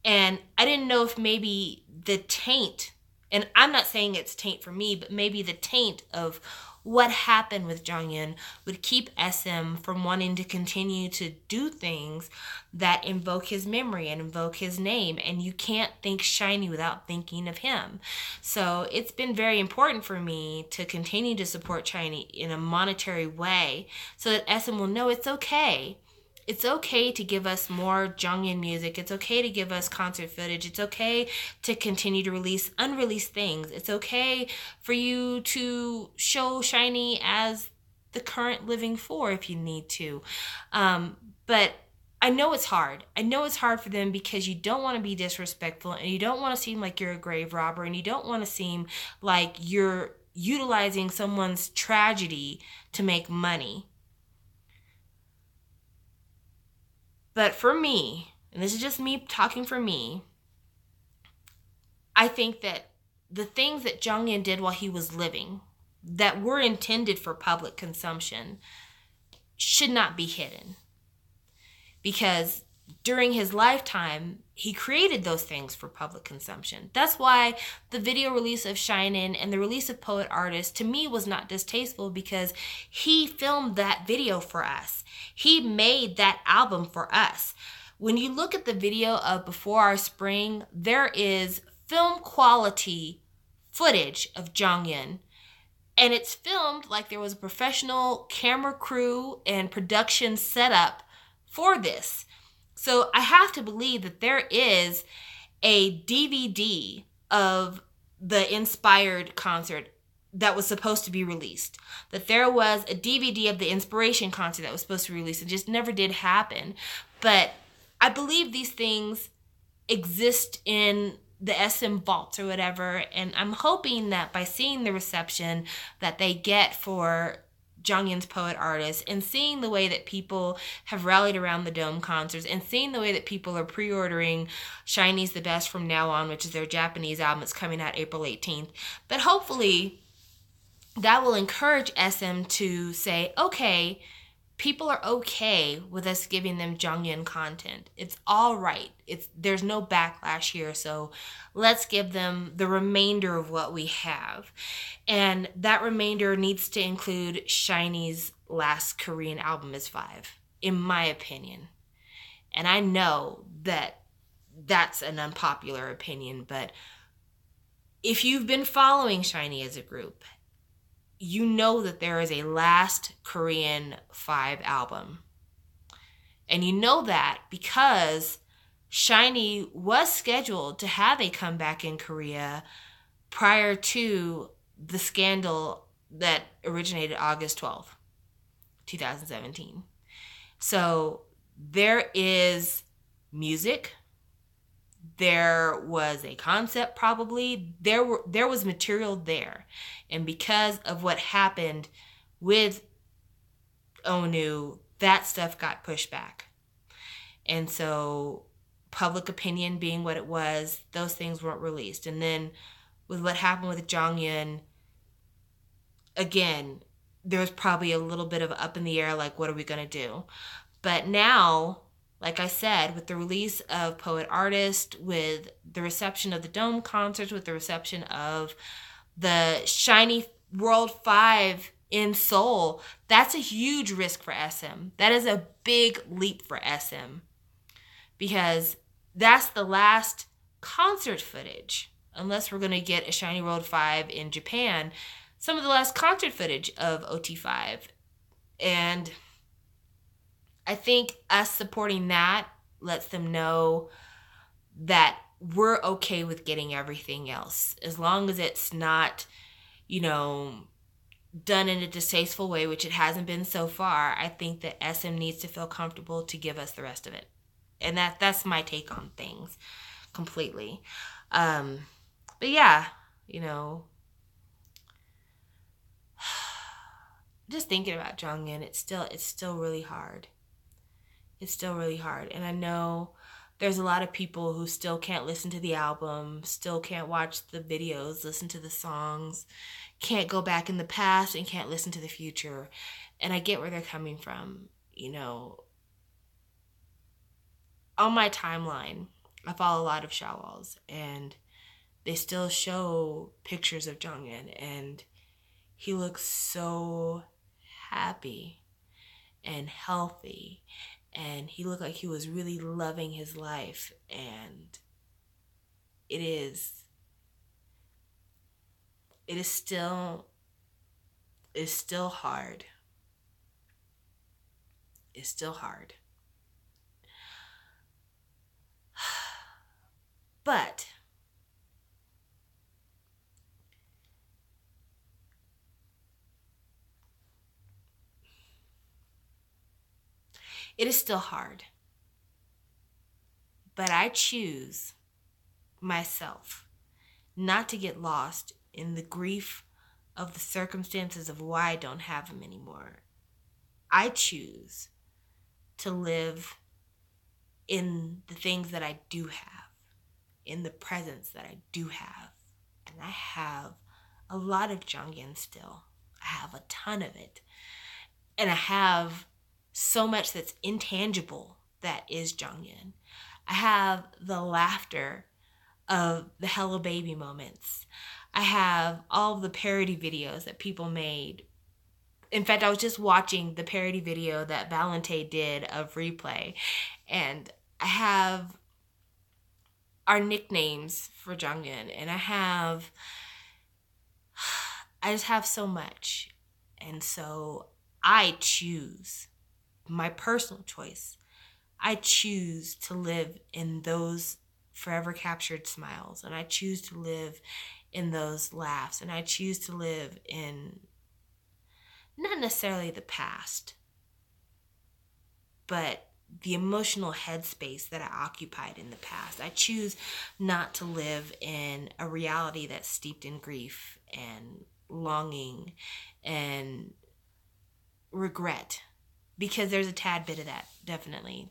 And I didn't know if maybe the taint, and I'm not saying it's taint for me, but maybe the taint of what happened with Jonghyun would keep SM from wanting to continue to do things that invoke his memory and invoke his name. And you can't think SHINee without thinking of him. So it's been very important for me to continue to support SHINee in a monetary way so that SM will know it's okay. It's okay to give us more Jonghyun music. It's okay to give us concert footage. It's okay to continue to release unreleased things. It's okay for you to show SHINee as the current living four if you need to. But I know it's hard. I know it's hard for them because you don't want to be disrespectful and you don't want to seem like you're a grave robber and you don't want to seem like you're utilizing someone's tragedy to make money. But for me, and this is just me talking for me, I think that the things that Jonghyun did while he was living that were intended for public consumption should not be hidden. Because during his lifetime, he created those things for public consumption. That's why the video release of SHINee and the release of Poet Artist to me was not distasteful, because he filmed that video for us. He made that album for us. When you look at the video of Before Our Spring, there is film quality footage of Jonghyun. And it's filmed like there was a professional camera crew and production setup for this. So I have to believe that there is a DVD of the Inspired concert that was supposed to be released. That there was a DVD of the Inspiration concert that was supposed to be released. It just never did happen. But I believe these things exist in the SM vaults or whatever, and I'm hoping that by seeing the reception that they get for Jonghyun's Poet Artist, and seeing the way that people have rallied around the Dome concerts, and seeing the way that people are pre-ordering SHINee's The Best From Now On, which is their Japanese album. It's coming out April 18th. But hopefully that will encourage SM to say, okay, people are okay with us giving them Jonghyun content. It's all right. There's no backlash here, so let's give them the remainder of what we have. And that remainder needs to include SHINee's last Korean album is 5, in my opinion. And I know that that's an unpopular opinion, but if you've been following SHINee as a group, you know that there is a last Korean 5 album. And you know that because SHINee was scheduled to have a comeback in Korea prior to the scandal that originated August 12th, 2017. So there is music. There was a concept, probably. There was material there. And because of what happened with ONU, that stuff got pushed back. And so public opinion being what it was, those things weren't released. And then with what happened with Jonghyun, again, there was probably a little bit of up in the air, like, what are we going to do? But now, like I said, with the release of Poet Artist, with the reception of the Dome concerts, with the reception of the SHINee World 5 in Seoul, that's a huge risk for SM. That is a big leap for SM, because that's the last concert footage, unless we're going to get a SHINee World 5 in Japan, some of the last concert footage of OT5. And I think us supporting that lets them know that we're okay with getting everything else, as long as it's not, done in a distasteful way, which it hasn't been so far. I think that SM needs to feel comfortable to give us the rest of it. And that's my take on things completely. But yeah, just thinking about Jonghyun, it's still really hard. It's still really hard. And I know there's a lot of people who still can't listen to the album, still can't watch the videos, listen to the songs, can't go back in the past, and can't listen to the future. And I get where they're coming from. On my timeline, I follow a lot of Shawwals, and they still show pictures of Jonghyun, and he looks so happy and healthy, and he looked like he was really loving his life. And it is still hard. It's still hard. But it is still hard. But I choose myself not to get lost in the grief of the circumstances of why I don't have him anymore. I choose to live in the things that I do have, in the presence that I do have. And I have a lot of Jonghyun still. I have a ton of it. And I have so much that's intangible that is Jonghyun. I have the laughter of the Hello Baby moments. I have all of the parody videos that people made. In fact, I was just watching the parody video that Valente did of Replay. And I have our nicknames for Jonghyun. And I just have so much. And so I choose, my personal choice, I choose to live in those forever captured smiles. And I choose to live in those laughs. And I choose to live in not necessarily the past, but the emotional headspace that I occupied in the past. I choose not to live in a reality that's steeped in grief and longing and regret, because there's a tad bit of that, definitely.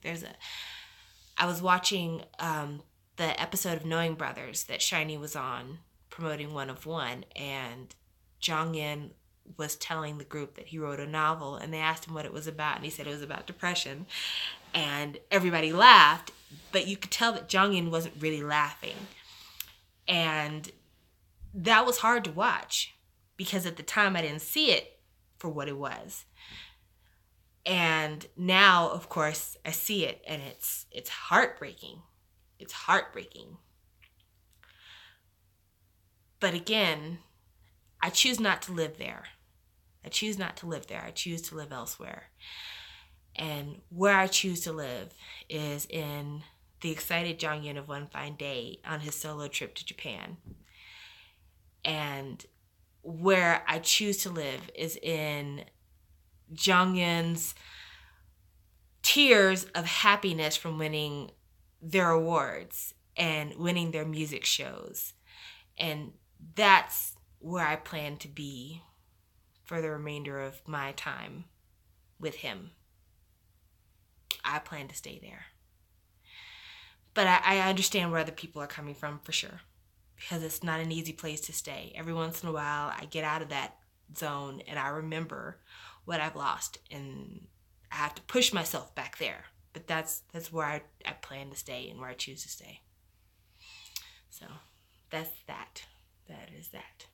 I was watching the episode of Knowing Brothers that SHINee was on, promoting One of One, and Jonghyun was telling the group that he wrote a novel, and they asked him what it was about, and he said it was about depression, and everybody laughed, but you could tell that Jonghyun wasn't really laughing, and that was hard to watch, because at the time I didn't see it for what it was. And now, of course, I see it, and it's heartbreaking. It's heartbreaking. But again, I choose not to live there. I choose not to live there. I choose to live elsewhere. And where I choose to live is in the excited Jonghyun of One Fine Day on his solo trip to Japan. And where I choose to live is in Jonghyun's tears of happiness from winning their awards and winning their music shows. And that's where I plan to be for the remainder of my time with him. I plan to stay there. But I understand where other people are coming from, for sure, because it's not an easy place to stay. Every once in a while, I get out of that zone and I remember what I've lost, and I have to push myself back there. But that's where I plan to stay and where I choose to stay. So that's that. That is that.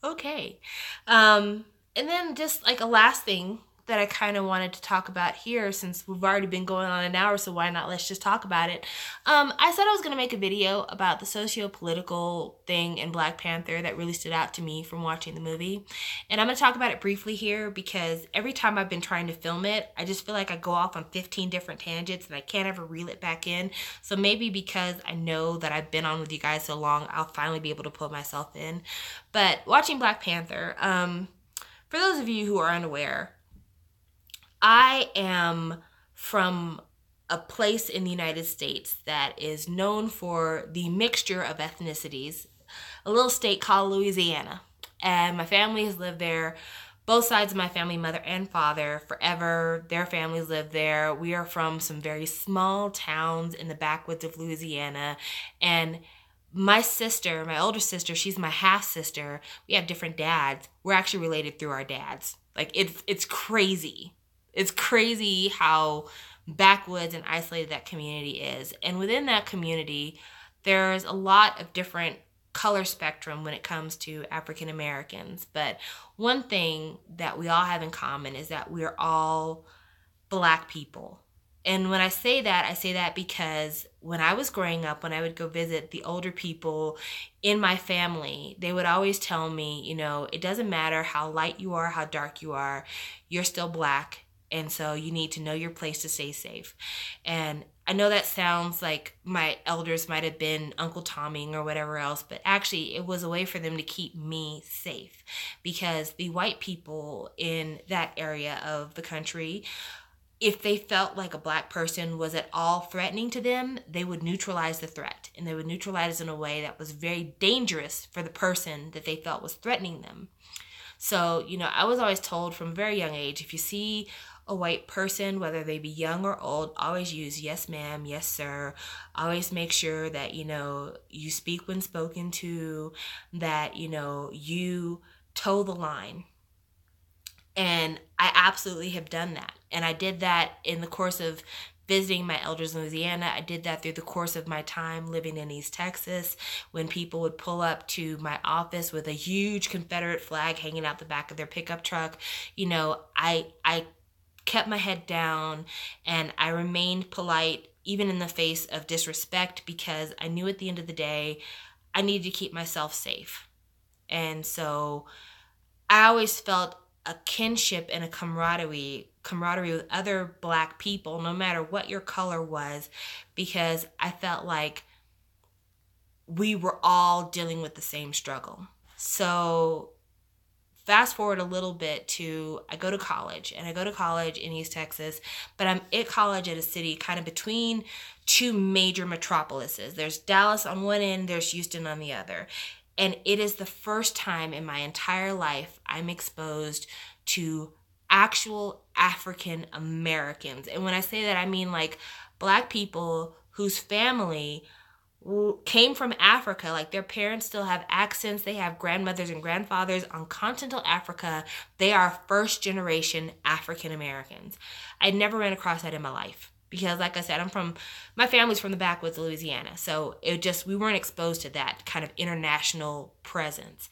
Okay. And then just like a last thing that I kind of wanted to talk about here, since we've already been going on an hour, so why not, let's just talk about it. I said I was going to make a video about the socio-political thing in Black Panther that really stood out to me from watching the movie. And I'm going to talk about it briefly here, because every time I've been trying to film it, I just feel like I go off on 15 different tangents and I can't ever reel it back in. So maybe because I know that I've been on with you guys so long, I'll finally be able to pull myself in. But watching Black Panther, for those of you who are unaware, I am from a place in the United States that is known for the mixture of ethnicities, a little state called Louisiana. And my family has lived there, both sides of my family, mother and father, forever. Their families live there. We are from some very small towns in the backwoods of Louisiana. And my sister, my older sister, she's my half-sister. We have different dads. We're actually related through our dads. Like, it's crazy. It's crazy how backwoods and isolated that community is. And within that community, there's a lot of different color spectrum when it comes to African Americans. But one thing that we all have in common is that we're all Black people. And when I say that because when I was growing up, when I would go visit the older people in my family, they would always tell me, you know, it doesn't matter how light you are, how dark you are, you're still Black. And so you need to know your place to stay safe. And I know that sounds like my elders might have been Uncle Tommying or whatever else, but actually it was a way for them to keep me safe, because the white people in that area of the country if they felt like a black person was at all threatening to them, they would neutralize the threat. And they would neutralize it in a way that was very dangerous for the person that they felt was threatening them. So, I was always told from a very young age, if you see a white person, whether they be young or old, always use yes ma'am, yes sir. Always make sure that, you speak when spoken to, that, you toe the line. And I absolutely have done that. And I did that in the course of visiting my elders in Louisiana. I did that through the course of my time living in East Texas, when people would pull up to my office with a huge Confederate flag hanging out the back of their pickup truck. I kept my head down and I remained polite even in the face of disrespect, because I knew at the end of the day I needed to keep myself safe. And so I always felt a kinship and a camaraderie with other black people, no matter what your color was, because I felt like we were all dealing with the same struggle. So fast forward a little bit to, I go to college in East Texas, but I'm at college at a city kind of between two major metropolises. There's Dallas on one end, there's Houston on the other. And it is the first time in my entire life I'm exposed to actual African Americans. And when I say that, I mean like black people whose family came from Africa. Like their parents still have accents. They have grandmothers and grandfathers on continental Africa. We are first generation African Americans. I never ran across that in my life. Because like I said, my family's from the backwoods of Louisiana. So we weren't exposed to that kind of international presence.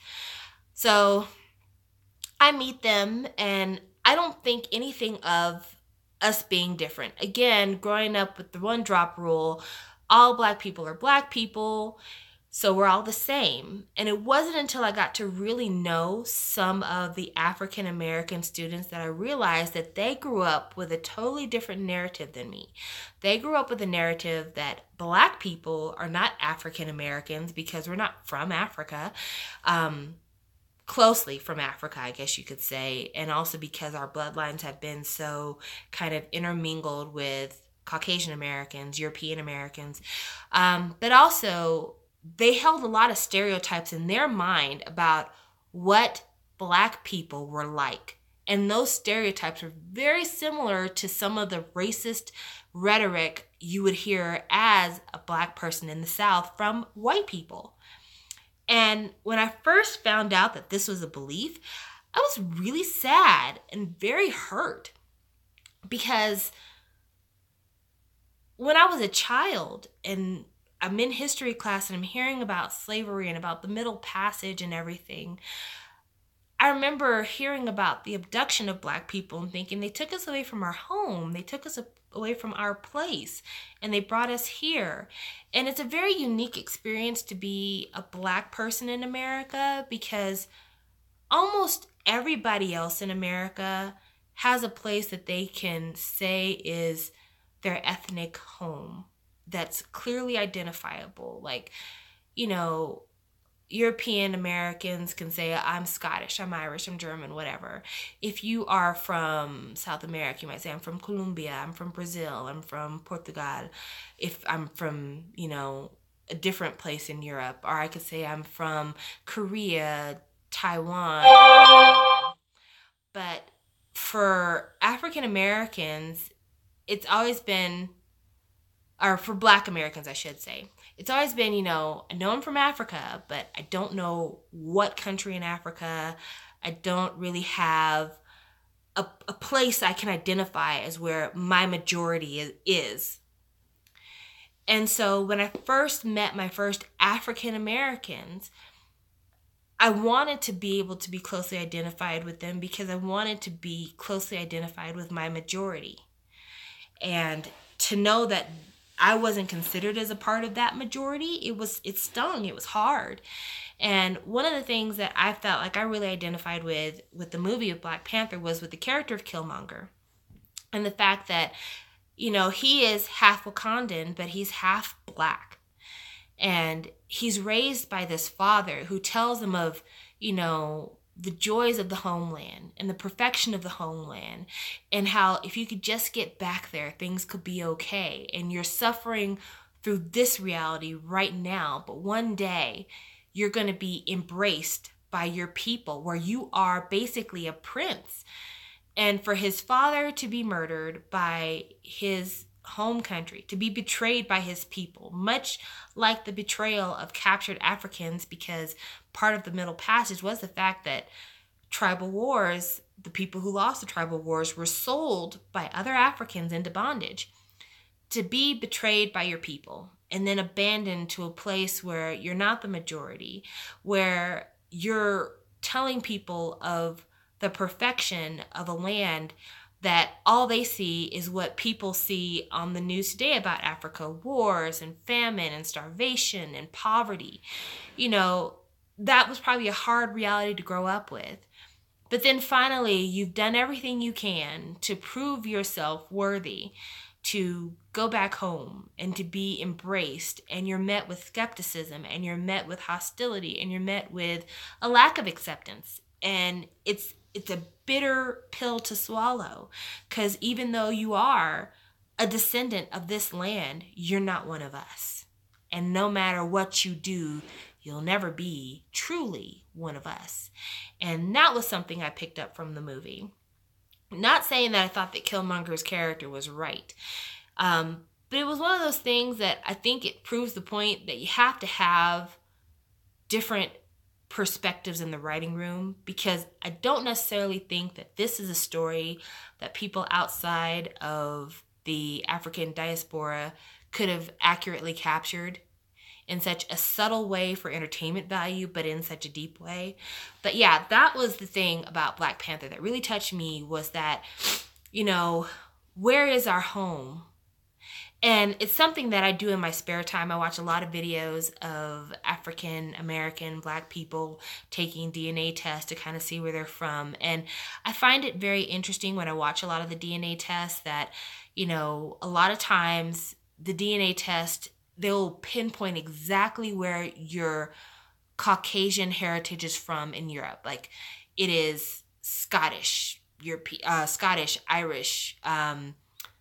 So I meet them and I don't think anything of us being different. Again, growing up with the one drop rule, all black people are black people, so we're all the same. And it wasn't until I got to really know some of the African American students that I realized that they grew up with a totally different narrative than me. They grew up with a narrative that black people are not African Americans because we're not from Africa, closely from Africa, I guess you could say, and also because our bloodlines have been so kind of intermingled with Caucasian Americans, European Americans, but also they held a lot of stereotypes in their mind about what black people were like. And those stereotypes are very similar to some of the racist rhetoric you would hear as a black person in the South from white people. And when I first found out that this was a belief, I was really sad and very hurt, because when I was a child and I'm in history class and I'm hearing about slavery and about the Middle Passage and everything, I remember hearing about the abduction of black people and thinking they took us away from our home. They took us away from our place and they brought us here. And it's a very unique experience to be a black person in America, because almost everybody else in America has a place that they can say is their ethnic home that's clearly identifiable. Like, European Americans can say, I'm Scottish, I'm Irish, I'm German, whatever. If you are from South America, you might say, I'm from Colombia, I'm from Brazil, I'm from Portugal. If I'm from, a different place in Europe, or I could say I'm from Korea, Taiwan. But for African Americans, it's always been, or for black Americans, I should say, it's always been, I know I'm from Africa, but I don't know what country in Africa. I don't really have a place I can identify as where my majority is. And so when I first met my first African Americans, I wanted to be able to be closely identified with them because I wanted to be closely identified with my majority. And to know that I wasn't considered as a part of that majority, it stung, it was hard. And one of the things that I felt like I really identified with the movie of Black Panther was with the character of Killmonger. And the fact that, he is half Wakandan, but he's half black. And he's raised by this father who tells him of, the joys of the homeland and the perfection of the homeland, and how if you could just get back there, things could be okay. And you're suffering through this reality right now, but one day you're going to be embraced by your people, where you are basically a prince. And for his father to be murdered by his home country, to be betrayed by his people, much like the betrayal of captured Africans, because part of the Middle Passage was the fact that tribal wars, the people who lost the tribal wars, were sold by other Africans into bondage. To be betrayed by your people and then abandoned to a place where you're not the majority, where you're telling people of the perfection of a land that all they see is what people see on the news today about Africa: wars and famine and starvation and poverty. You know, that was probably a hard reality to grow up with. But then finally, you've done everything you can to prove yourself worthy to go back home and to be embraced, and you're met with skepticism, and you're met with hostility, and you're met with a lack of acceptance. And it's a bitter pill to swallow, because even though you are a descendant of this land, you're not one of us. And no matter what you do, you'll never be truly one of us. And that was something I picked up from the movie. Not saying that I thought that Killmonger's character was right, but it was one of those things that I think it proves the point that you have to have different perspectives in the writing room, because I don't necessarily think that this is a story that people outside of the African diaspora could have accurately captured in such a subtle way for entertainment value, but in such a deep way. But yeah, that was the thing about Black Panther that really touched me, was that, you know, where is our home? And it's something that I do in my spare time. I watch a lot of videos of African American Black people taking DNA tests to kind of see where they're from. And I find it very interesting when I watch a lot of the DNA tests that, you know, a lot of times the DNA test, they'll pinpoint exactly where your Caucasian heritage is from in Europe. Like, it is Scottish, Scottish, Irish,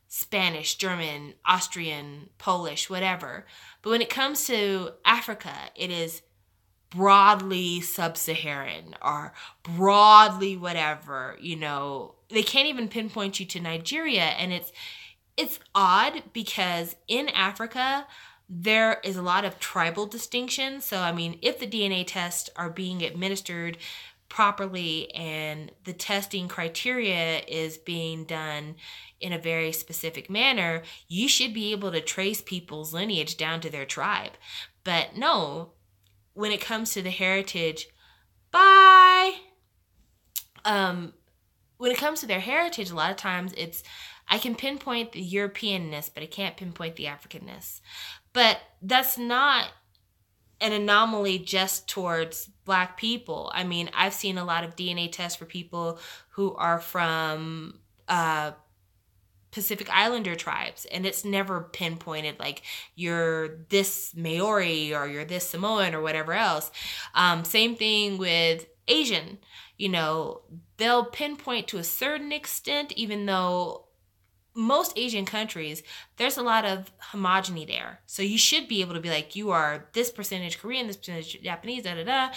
Spanish, German, Austrian, Polish, whatever. But when it comes to Africa, it is broadly sub-Saharan or broadly whatever, you know. They can't even pinpoint you to Nigeria. And it's odd, because in Africa, there is a lot of tribal distinction. So, I mean, if the DNA tests are being administered properly and the testing criteria is being done in a very specific manner, you should be able to trace people's lineage down to their tribe. But no, when it comes to the heritage, when it comes to their heritage, a lot of times I can pinpoint the Europeanness, but I can't pinpoint the Africanness. But that's not an anomaly just towards Black people. I mean, I've seen a lot of DNA tests for people who are from Pacific Islander tribes, and it's never pinpointed like you're this Maori or you're this Samoan or whatever else. Same thing with Asian. You know, they'll pinpoint to a certain extent, even though most Asian countries, there's a lot of homogeny there. So you should be able to be like, you are this percentage Korean, this percentage Japanese, da da da.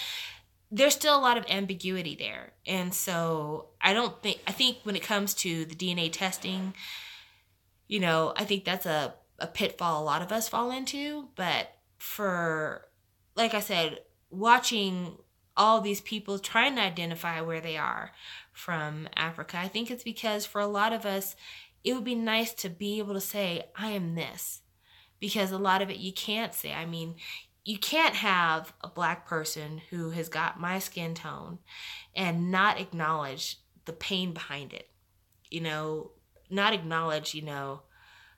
There's still a lot of ambiguity there. And so I think when it comes to the DNA testing, you know, I think that's a pitfall a lot of us fall into. But for, like I said, watching all these people trying to identify where they are from Africa, I think it's because for a lot of us, it would be nice to be able to say, I am this. Because a lot of it you can't say. I mean, you can't have a Black person who has got my skin tone and not acknowledge the pain behind it. You know, not acknowledge, you know,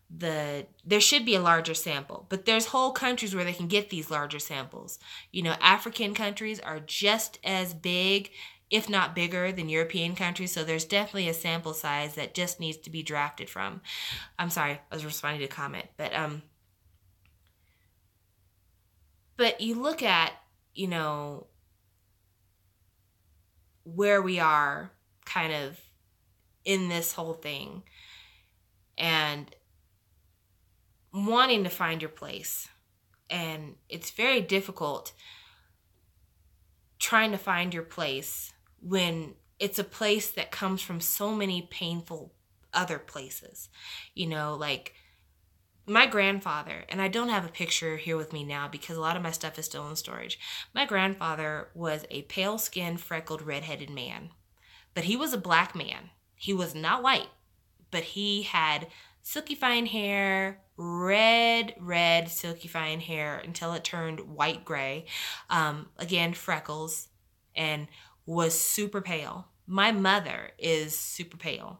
there should be a larger sample. But there's whole countries where they can get these larger samples. You know, African countries are just as big, if not bigger, than European countries. So there's definitely a sample size that just needs to be drafted from. I'm sorry, I was responding to a comment. But you look at, you know, where we are kind of in this whole thing and wanting to find your place. And it's very difficult trying to find your place when it's a place that comes from so many painful other places. You know, like my grandfather, and I don't have a picture here with me now because a lot of my stuff is still in storage. My grandfather was a pale-skinned, freckled, redheaded man, but he was a black man. He was not white, but he had silky fine hair, red silky fine hair until it turned white gray. Again, freckles, and was super pale. My mother is super pale,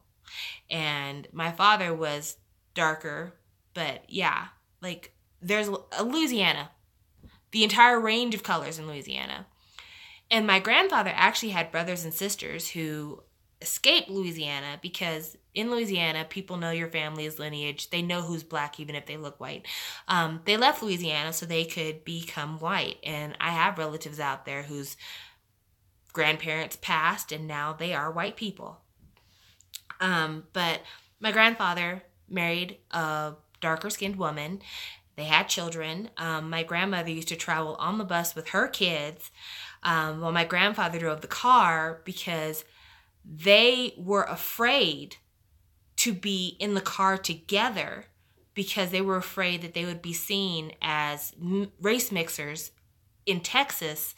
and my father was darker, but yeah, like there's a Louisiana, the entire range of colors in Louisiana. And my grandfather actually had brothers and sisters who escaped Louisiana because in Louisiana, people know your family's lineage. They know who's black even if they look white. They left Louisiana so they could become white. And I have relatives out there whose grandparents passed and now they are white people. But my grandfather married a darker skinned woman. They had children. My grandmother used to travel on the bus with her kids while my grandfather drove the car because they were afraid to be in the car together because they were afraid that they would be seen as race mixers in Texas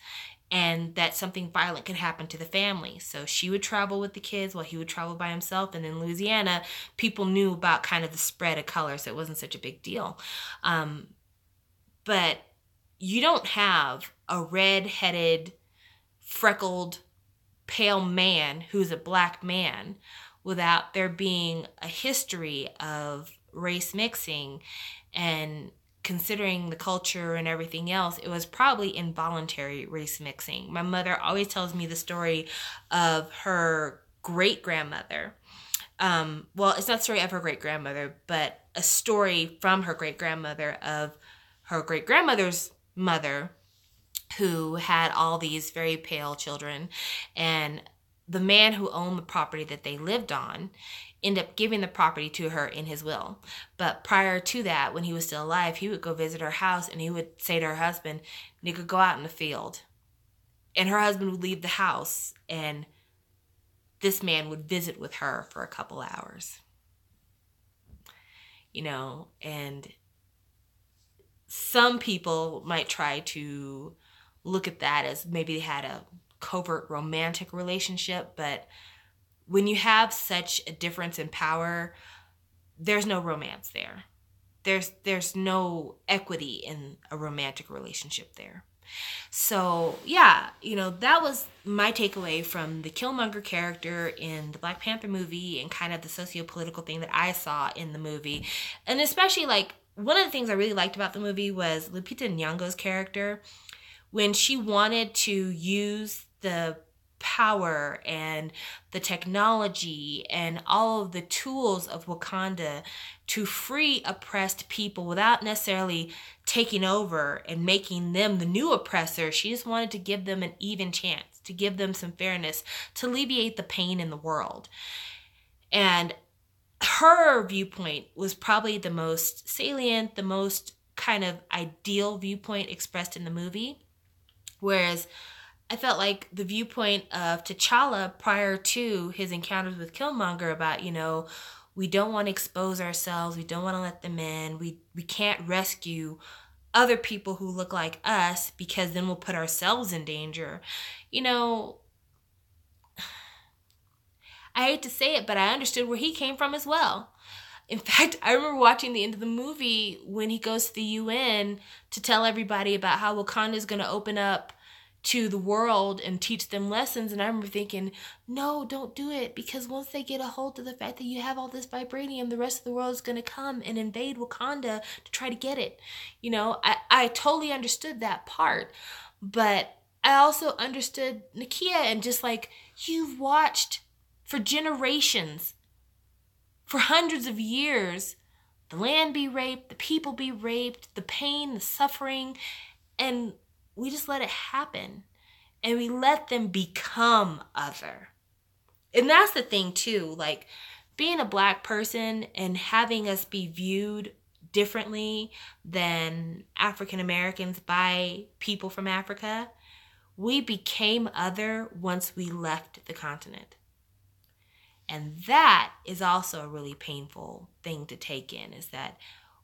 and that something violent could happen to the family. So she would travel with the kids while he would travel by himself. And in Louisiana, people knew about kind of the spread of color, so it wasn't such a big deal. But you don't have a red-headed, freckled, pale man who's a black man without there being a history of race mixing. And considering the culture and everything else, it was probably involuntary race mixing. My mother always tells me the story of her great-grandmother. Well, it's not a story of her great-grandmother, but a story from her great-grandmother of her great-grandmother's mother who had all these very pale children. And the man who owned the property that they lived on ended up giving the property to her in his will. But prior to that, when he was still alive, he would go visit her house and he would say to her husband, "Nigga, go out in the field." And her husband would leave the house and this man would visit with her for a couple hours. You know, and some people might try to look at that as maybe they had a covert romantic relationship, but when you have such a difference in power, there's no romance there. There's no equity in a romantic relationship there. So yeah, you know, that was my takeaway from the Killmonger character in the Black Panther movie and kind of the socio-political thing that I saw in the movie. And especially, like, one of the things I really liked about the movie was Lupita Nyong'o's character. When she wanted to use the power and the technology and all of the tools of Wakanda to free oppressed people without necessarily taking over and making them the new oppressor, she just wanted to give them an even chance, to give them some fairness, to alleviate the pain in the world. And her viewpoint was probably the most salient, the most kind of ideal viewpoint expressed in the movie. Whereas I felt like the viewpoint of T'Challa prior to his encounters with Killmonger about, you know, we don't want to expose ourselves, we don't want to let them in, we can't rescue other people who look like us because then we'll put ourselves in danger. You know, I hate to say it, but I understood where he came from as well. In fact, I remember watching the end of the movie when he goes to the UN to tell everybody about how Wakanda is going to open up to the world and teach them lessons. And I remember thinking, no, don't do it. Because once they get a hold of the fact that you have all this vibranium, the rest of the world is going to come and invade Wakanda to try to get it. You know, I totally understood that part. But I also understood Nakia and just like, you've watched for generations, for hundreds of years, the land be raped, the people be raped, the pain, the suffering, and we just let it happen. and we let them become other. And that's the thing too, like being a Black person and having us be viewed differently than African Americans by people from Africa. We became other once we left the continent. And that is also a really painful thing to take in, is that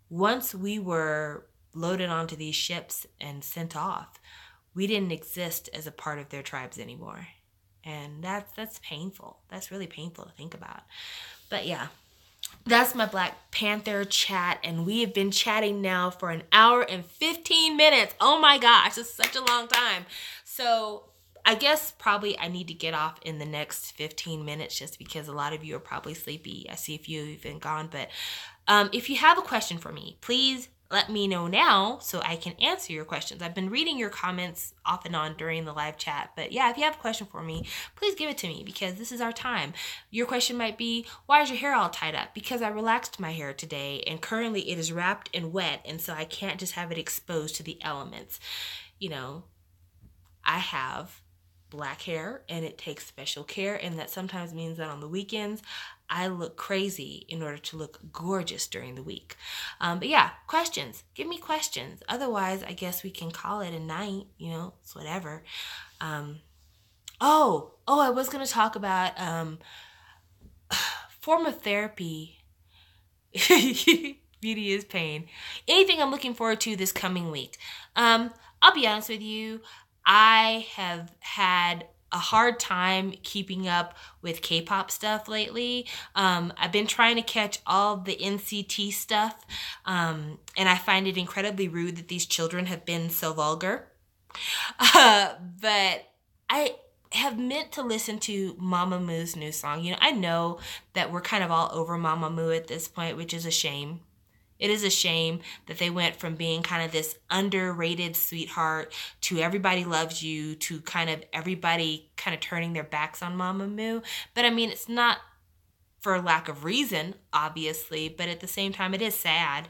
once we were loaded onto these ships and sent off, we didn't exist as a part of their tribes anymore. And that's painful. That's really painful to think about. But yeah, that's my Black Panther chat, and we have been chatting now for 1 hour and 15 minutes. Oh my gosh, it's such a long time. So I guess probably I need to get off in the next 15 minutes just because a lot of you are probably sleepy. I see a few even gone, but if you have a question for me, please let me know now so I can answer your questions. I've been reading your comments off and on during the live chat, but yeah, if you have a question for me, please give it to me because this is our time. Your question might be, why is your hair all tied up? Because I relaxed my hair today and currently it is wrapped and wet, and so I can't just have it exposed to the elements. You know, I have Black hair and it takes special care, and that sometimes means that on the weekends I look crazy in order to look gorgeous during the week. But yeah, questions. Give me questions. Otherwise, I guess we can call it a night. You know, it's whatever. I was going to talk about form of therapy. Beauty is pain. Anything I'm looking forward to this coming week. I'll be honest with you. I have had a hard time keeping up with K-pop stuff lately. I've been trying to catch all the NCT stuff, and I find it incredibly rude that these children have been so vulgar. But I have meant to listen to Mamamoo's new song. You know, I know that we're kind of all over Mamamoo at this point, which is a shame. It is a shame that they went from being kind of this underrated sweetheart to everybody loves you to kind of everybody kind of turning their backs on Mamamoo. But I mean, it's not for lack of reason, obviously, but at the same time, it is sad.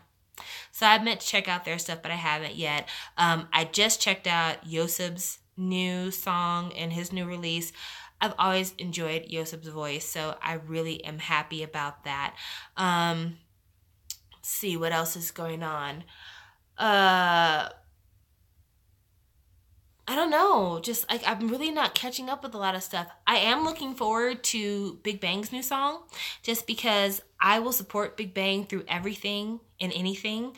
So I meant to check out their stuff, but I haven't yet. I just checked out Yoseb's new song and his new release. I've always enjoyed Yoseb's voice, so I really am happy about that. See what else is going on. I don't know. Just like I'm really not catching up with a lot of stuff. I am looking forward to Big Bang's new song just because I will support Big Bang through everything and anything.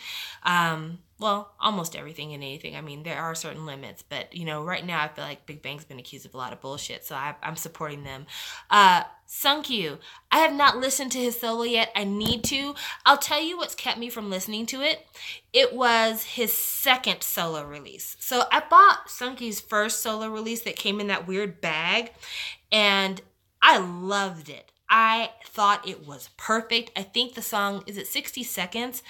Well, almost everything and anything. I mean, there are certain limits, but you know, right now I feel like Big Bang's been accused of a lot of bullshit, so I'm supporting them. Sungkyu, I have not listened to his solo yet. I need to. I'll tell you what's kept me from listening to it. It was his second solo release. So I bought Sungkyu's first solo release that came in that weird bag, and I loved it. I thought it was perfect. I think the song, is it 60 Seconds?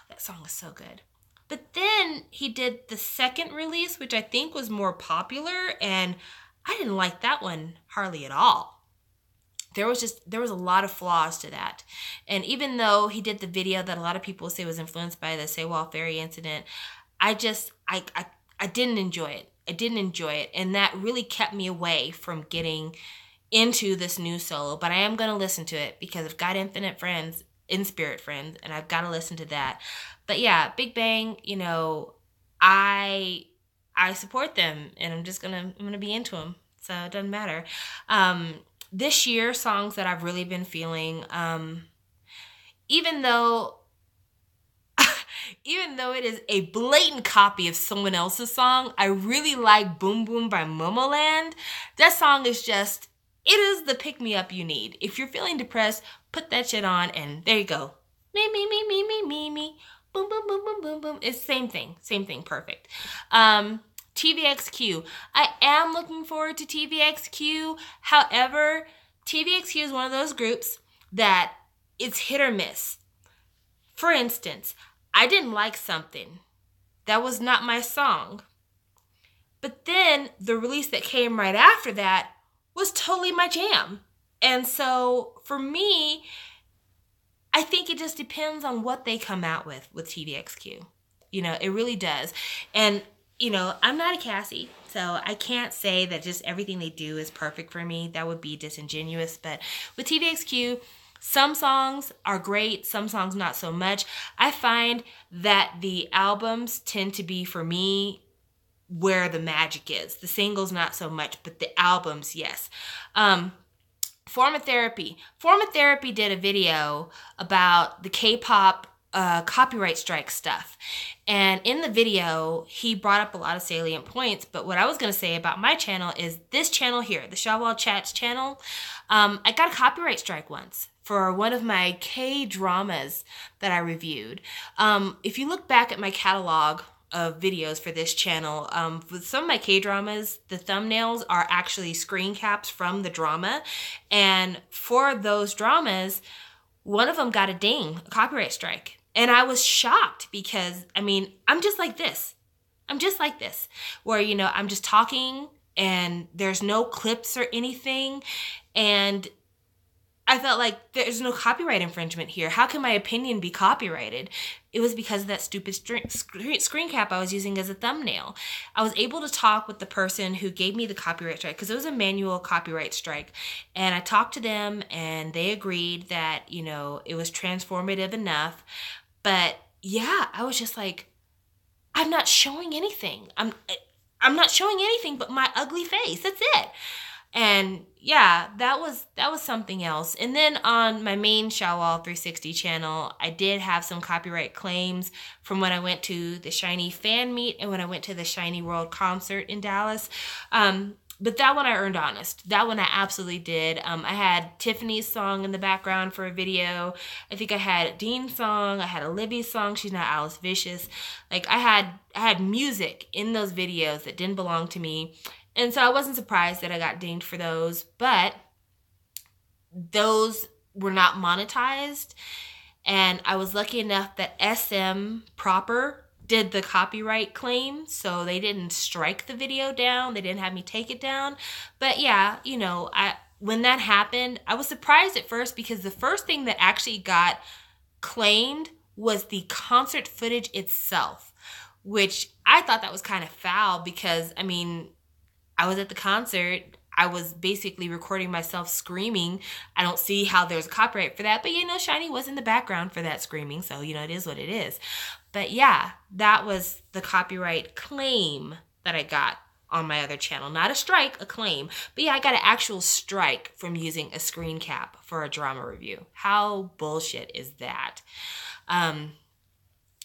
That song was so good. But then he did the second release, which I think was more popular, and I didn't like that one hardly at all. There was a lot of flaws to that. And even though he did the video that a lot of people say was influenced by the Sewol Ferry incident, I didn't enjoy it. I didn't enjoy it. And that really kept me away from getting into this new solo. But I am going to listen to it because I've got Infinite Friends, In Spirit Friends, and I've got to listen to that. But yeah, Big Bang, you know, I support them, and I'm gonna be into them. So it doesn't matter. This year, songs that I've really been feeling, even though it is a blatant copy of someone else's song, I really like Boom Boom by Momoland. That song is just, it is the pick-me-up you need. If you're feeling depressed, put that shit on, and there you go. Me, me, me, me, me, me, me. Boom, boom, boom, boom, boom, boom. It's same thing, perfect. TVXQ. I am looking forward to TVXQ. However, TVXQ is one of those groups that it's hit or miss. For instance, I didn't like something. That was not my song. But then the release that came right after that was totally my jam. And so for me, I think it just depends on what they come out with TVXQ. You know, it really does. And, you know, I'm not a Cassie, So I can't say that just everything they do is perfect for me. That would be disingenuous. But with TVXQ, some songs are great, some songs not so much. I find that the albums tend to be, for me, where the magic is. The singles not so much, but the albums, yes. Form of Therapy. Form of Therapy did a video about the K-pop copyright strike stuff. And in the video, he brought up a lot of salient points. But what I was going to say about my channel is this channel here, the Shawwal Chats channel. I got a copyright strike once for one of my K-dramas that I reviewed. If you look back at my catalog of videos for this channel, with some of my K-dramas, the thumbnails are actually screen caps from the drama. And for those dramas, one of them got a ding, a copyright strike. And I was shocked because, I mean, I'm just like this. I'm just like this, where, you know, I'm just talking and there's no clips or anything. And I felt like there's no copyright infringement here. How can my opinion be copyrighted? It was because of that stupid screen cap I was using as a thumbnail. I was able to talk with the person who gave me the copyright strike, because it was a manual copyright strike. And I talked to them and they agreed that, you know, it was transformative enough. But yeah, I was just like, I'm not showing anything. I'm not showing anything but my ugly face. That's it. And yeah, that was something else. And then on my main Shawwal 360 channel, I did have some copyright claims from when I went to the SHINee fan meet and when I went to the SHINee World concert in Dallas. But that one I earned honest. That one I absolutely did. I had Tiffany's song in the background for a video. I think I had Dean's song. I had Olivia's song. She's not Alice Vicious. Like I had music in those videos that didn't belong to me. And so I wasn't surprised that I got dinged for those, but those were not monetized. And I was lucky enough that SM proper did the copyright claim, so they didn't strike the video down. They didn't have me take it down. But yeah, you know, when that happened, I was surprised at first because the first thing that actually got claimed was the concert footage itself, which I thought that was kind of foul because, I mean, I was at the concert. I was basically recording myself screaming. I don't see how there's a copyright for that. But, you know, SHINee was in the background for that screaming. So, you know, it is what it is. But, yeah, that was the copyright claim that I got on my other channel. Not a strike, a claim. But, yeah, I got an actual strike from using a screen cap for a drama review. How bullshit is that?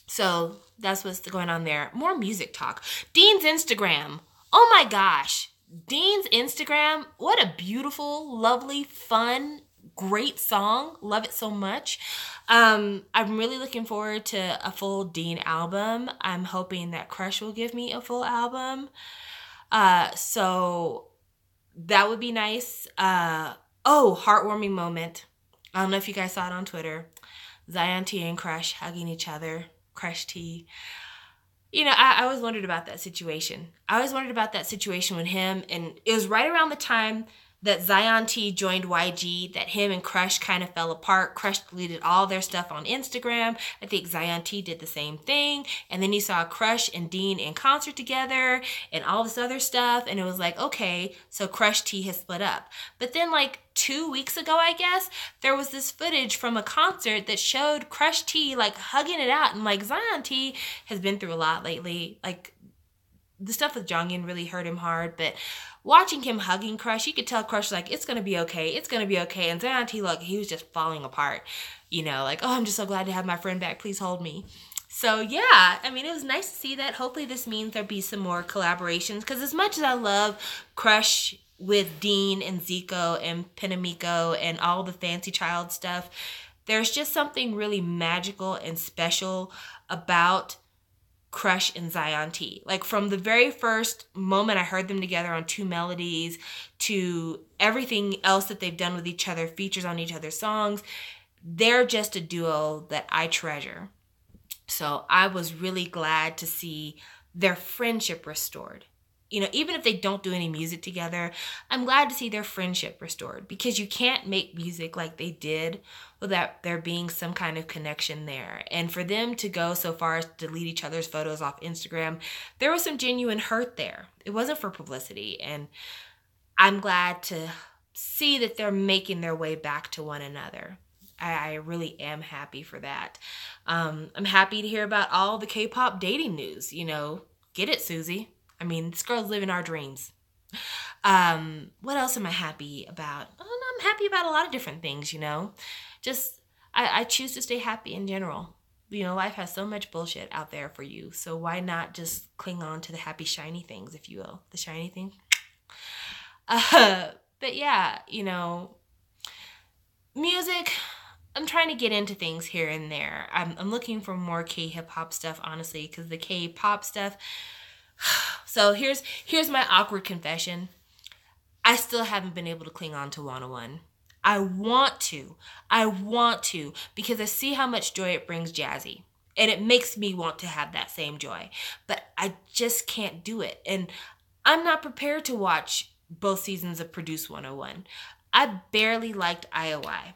So, that's what's going on there. More music talk. Dean's Instagram. Oh my gosh, Dean's Instagram, what a beautiful, lovely, fun, great song. Love it so much. I'm really looking forward to a full Dean album. I'm hoping that Crush will give me a full album. So that would be nice. Heartwarming moment. I don't know if you guys saw it on Twitter. Zion.T and Crush hugging each other. Crush.T. You know, I always wondered about that situation. I always wondered about that situation with him. And it was right around the time that Zion.T joined YG that him and Crush kind of fell apart. Crush deleted all their stuff on Instagram. I think Zion.T did the same thing. And then you saw Crush and Dean in concert together and all this other stuff. And it was like, okay, so Crush.T has split up. But then like 2 weeks ago, I guess, there was this footage from a concert that showed Crush.T like hugging it out. And like Zion.T has been through a lot lately. Like the stuff with Jonghyun really hurt him hard, but watching him hugging Crush, you could tell Crush was like, it's going to be okay. It's going to be okay. And Zion.T, look, he was just falling apart, you know, like, oh, I'm just so glad to have my friend back. Please hold me. So yeah, I mean, it was nice to see that. Hopefully this means there'll be some more collaborations, because as much as I love Crush with Dean and Zico and Penamiko and all the Fancy Child stuff, there's just something really magical and special about Crush and Zion.T. Like from the very first moment I heard them together on Two Melodies to everything else that they've done with each other, features on each other's songs, they're just a duo that I treasure. So I was really glad to see their friendship restored. even if they don't do any music together, I'm glad to see their friendship restored, because you can't make music like they did without there being some kind of connection there. And for them to go so far as to delete each other's photos off Instagram, there was some genuine hurt there. It wasn't for publicity. And I'm glad to see that they're making their way back to one another. I really am happy for that. I'm happy to hear about all the K-pop dating news. Get it, Susie. I mean, this girl's living our dreams. What else am I happy about? I don't know, I'm happy about a lot of different things, Just, I choose to stay happy in general. Life has so much bullshit out there for you. So why not just cling on to the happy, shiny things, if you will? The shiny thing. But yeah, music, I'm trying to get into things here and there. I'm looking for more K-hip hop stuff, honestly, because the K-pop stuff. So here's my awkward confession. I still haven't been able to cling on to 101. I want to, because I see how much joy it brings Jazzy. And it makes me want to have that same joy. But I just can't do it. And I'm not prepared to watch both seasons of Produce 101. I barely liked IOI.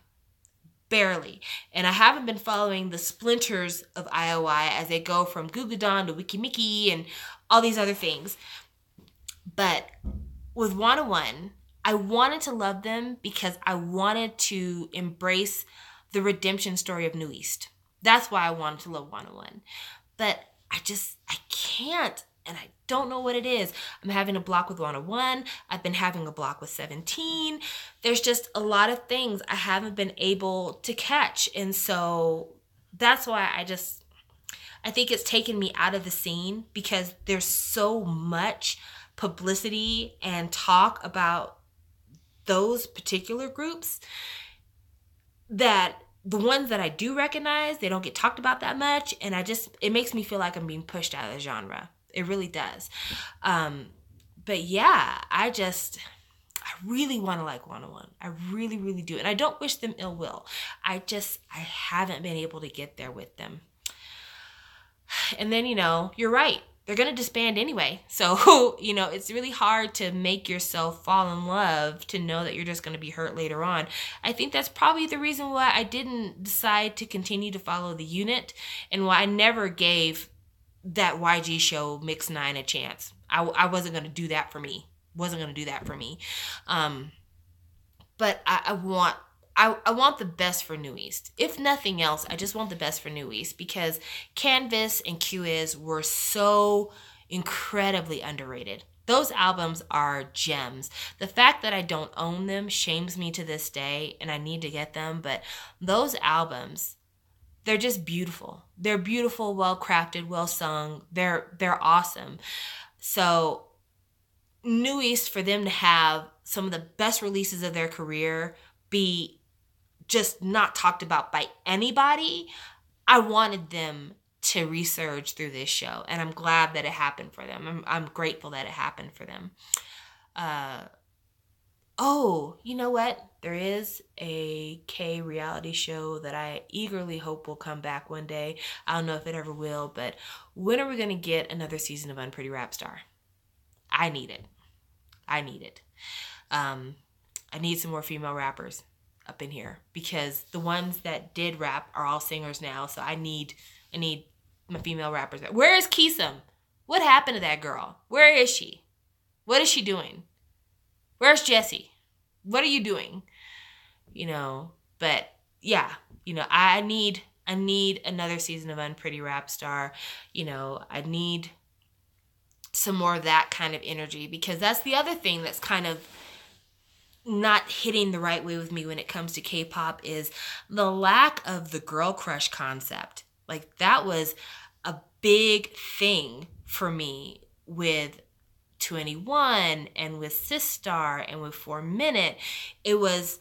Barely. And I haven't been following the splinters of IOI as they go from Gugudan to Wikimiki and all these other things. But with 101, I wanted to love them because I wanted to embrace the redemption story of New East. That's why I wanted to love 101. But I can't. And I don't know what it is. I'm having a block with 101. I've been having a block with 17. There's just a lot of things I haven't been able to catch. And so that's why I think it's taken me out of the scene, because there's so much publicity and talk about those particular groups that the ones that I do recognize, they don't get talked about that much. And it makes me feel like I'm being pushed out of the genre. It really does. But yeah, I really want to like 101. I really, really do. And I don't wish them ill will. I haven't been able to get there with them. And then, you're right. They're going to disband anyway. So, it's really hard to make yourself fall in love to know that you're just going to be hurt later on. I think that's probably the reason why I didn't decide to continue to follow the unit, and why I never gave that YG show Mix 9 a chance. I wasn't going to do that for me. But I want the best for New East. If nothing else, I just want the best for New East, because Canvas and QIz were so incredibly underrated. Those albums are gems. The fact that I don't own them shames me to this day, and I need to get them. But those albums, they're just beautiful. They're beautiful, well-crafted, well-sung. They're awesome. So New East, for them to have some of the best releases of their career be just not talked about by anybody, I wanted them to resurge through this show. And I'm glad that it happened for them. I'm grateful that it happened for them. Oh, you know what? There is a K reality show that I eagerly hope will come back one day. I don't know if it ever will, but when are we going to get another season of Unpretty Rapstar? I need it. I need some more female rappers up in here, because the ones that did rap are all singers now. So I need my female rappers. Where is Keesum? What happened to that girl? Where is she? What is she doing? Where's Jessie? What are you doing? But yeah, I need another season of Unpretty Rapstar. I need some more of that kind of energy, because that's the other thing that's kind of not hitting the right way with me when it comes to K-pop, is the lack of the girl crush concept. Like, that was a big thing for me with 21 and with Sistar and with 4 Minute. It was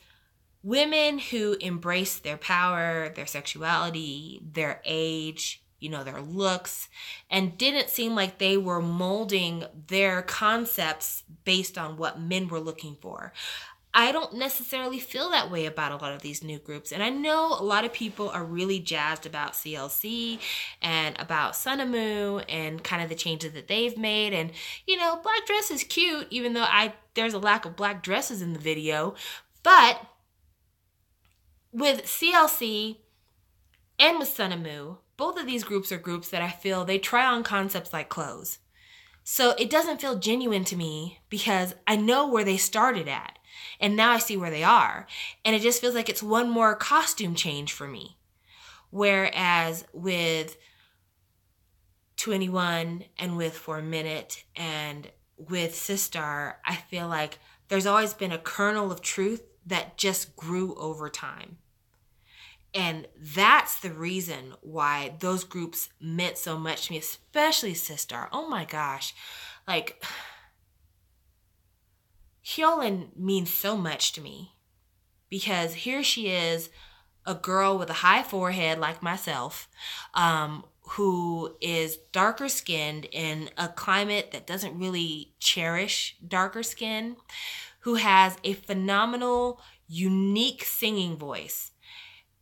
women who embraced their power, their sexuality, their age, their looks, and didn't seem like they were molding their concepts based on what men were looking for. I don't necessarily feel that way about a lot of these new groups. And I know a lot of people are really jazzed about CLC and about Sunamu and kind of the changes that they've made. And, you know, black dress is cute, even though there's a lack of black dresses in the video. But with CLC and with Sunamu, both of these groups are groups that I feel they try on concepts like clothes. So it doesn't feel genuine to me because I know where they started at. And now I see where they are. And it just feels like it's one more costume change for me. Whereas with 21 and with For a Minute and with Sistar, I feel like there's always been a kernel of truth that just grew over time. And that's the reason why those groups meant so much to me, especially Sistar. Oh my gosh. Like, Hyolyn means so much to me because here she is, a girl with a high forehead like myself, who is darker skinned in a climate that doesn't really cherish darker skin, who has a phenomenal, unique singing voice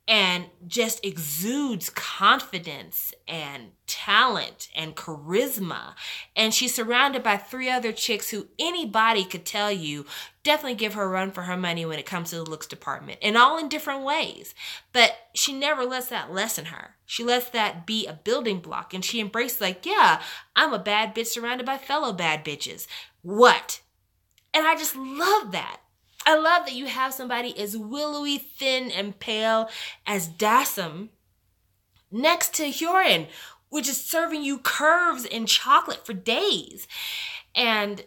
and just exudes confidence and talent and charisma. And she's surrounded by 3 other chicks who anybody could tell you definitely give her a run for her money when it comes to the looks department, and all in different ways. But she never lets that lessen her. She lets that be a building block, and she embraces like, yeah, I'm a bad bitch surrounded by fellow bad bitches. What? And I just love that. I love that you have somebody as willowy, thin, and pale as Dasam next to Hyolyn, which is serving you curves and chocolate for days. And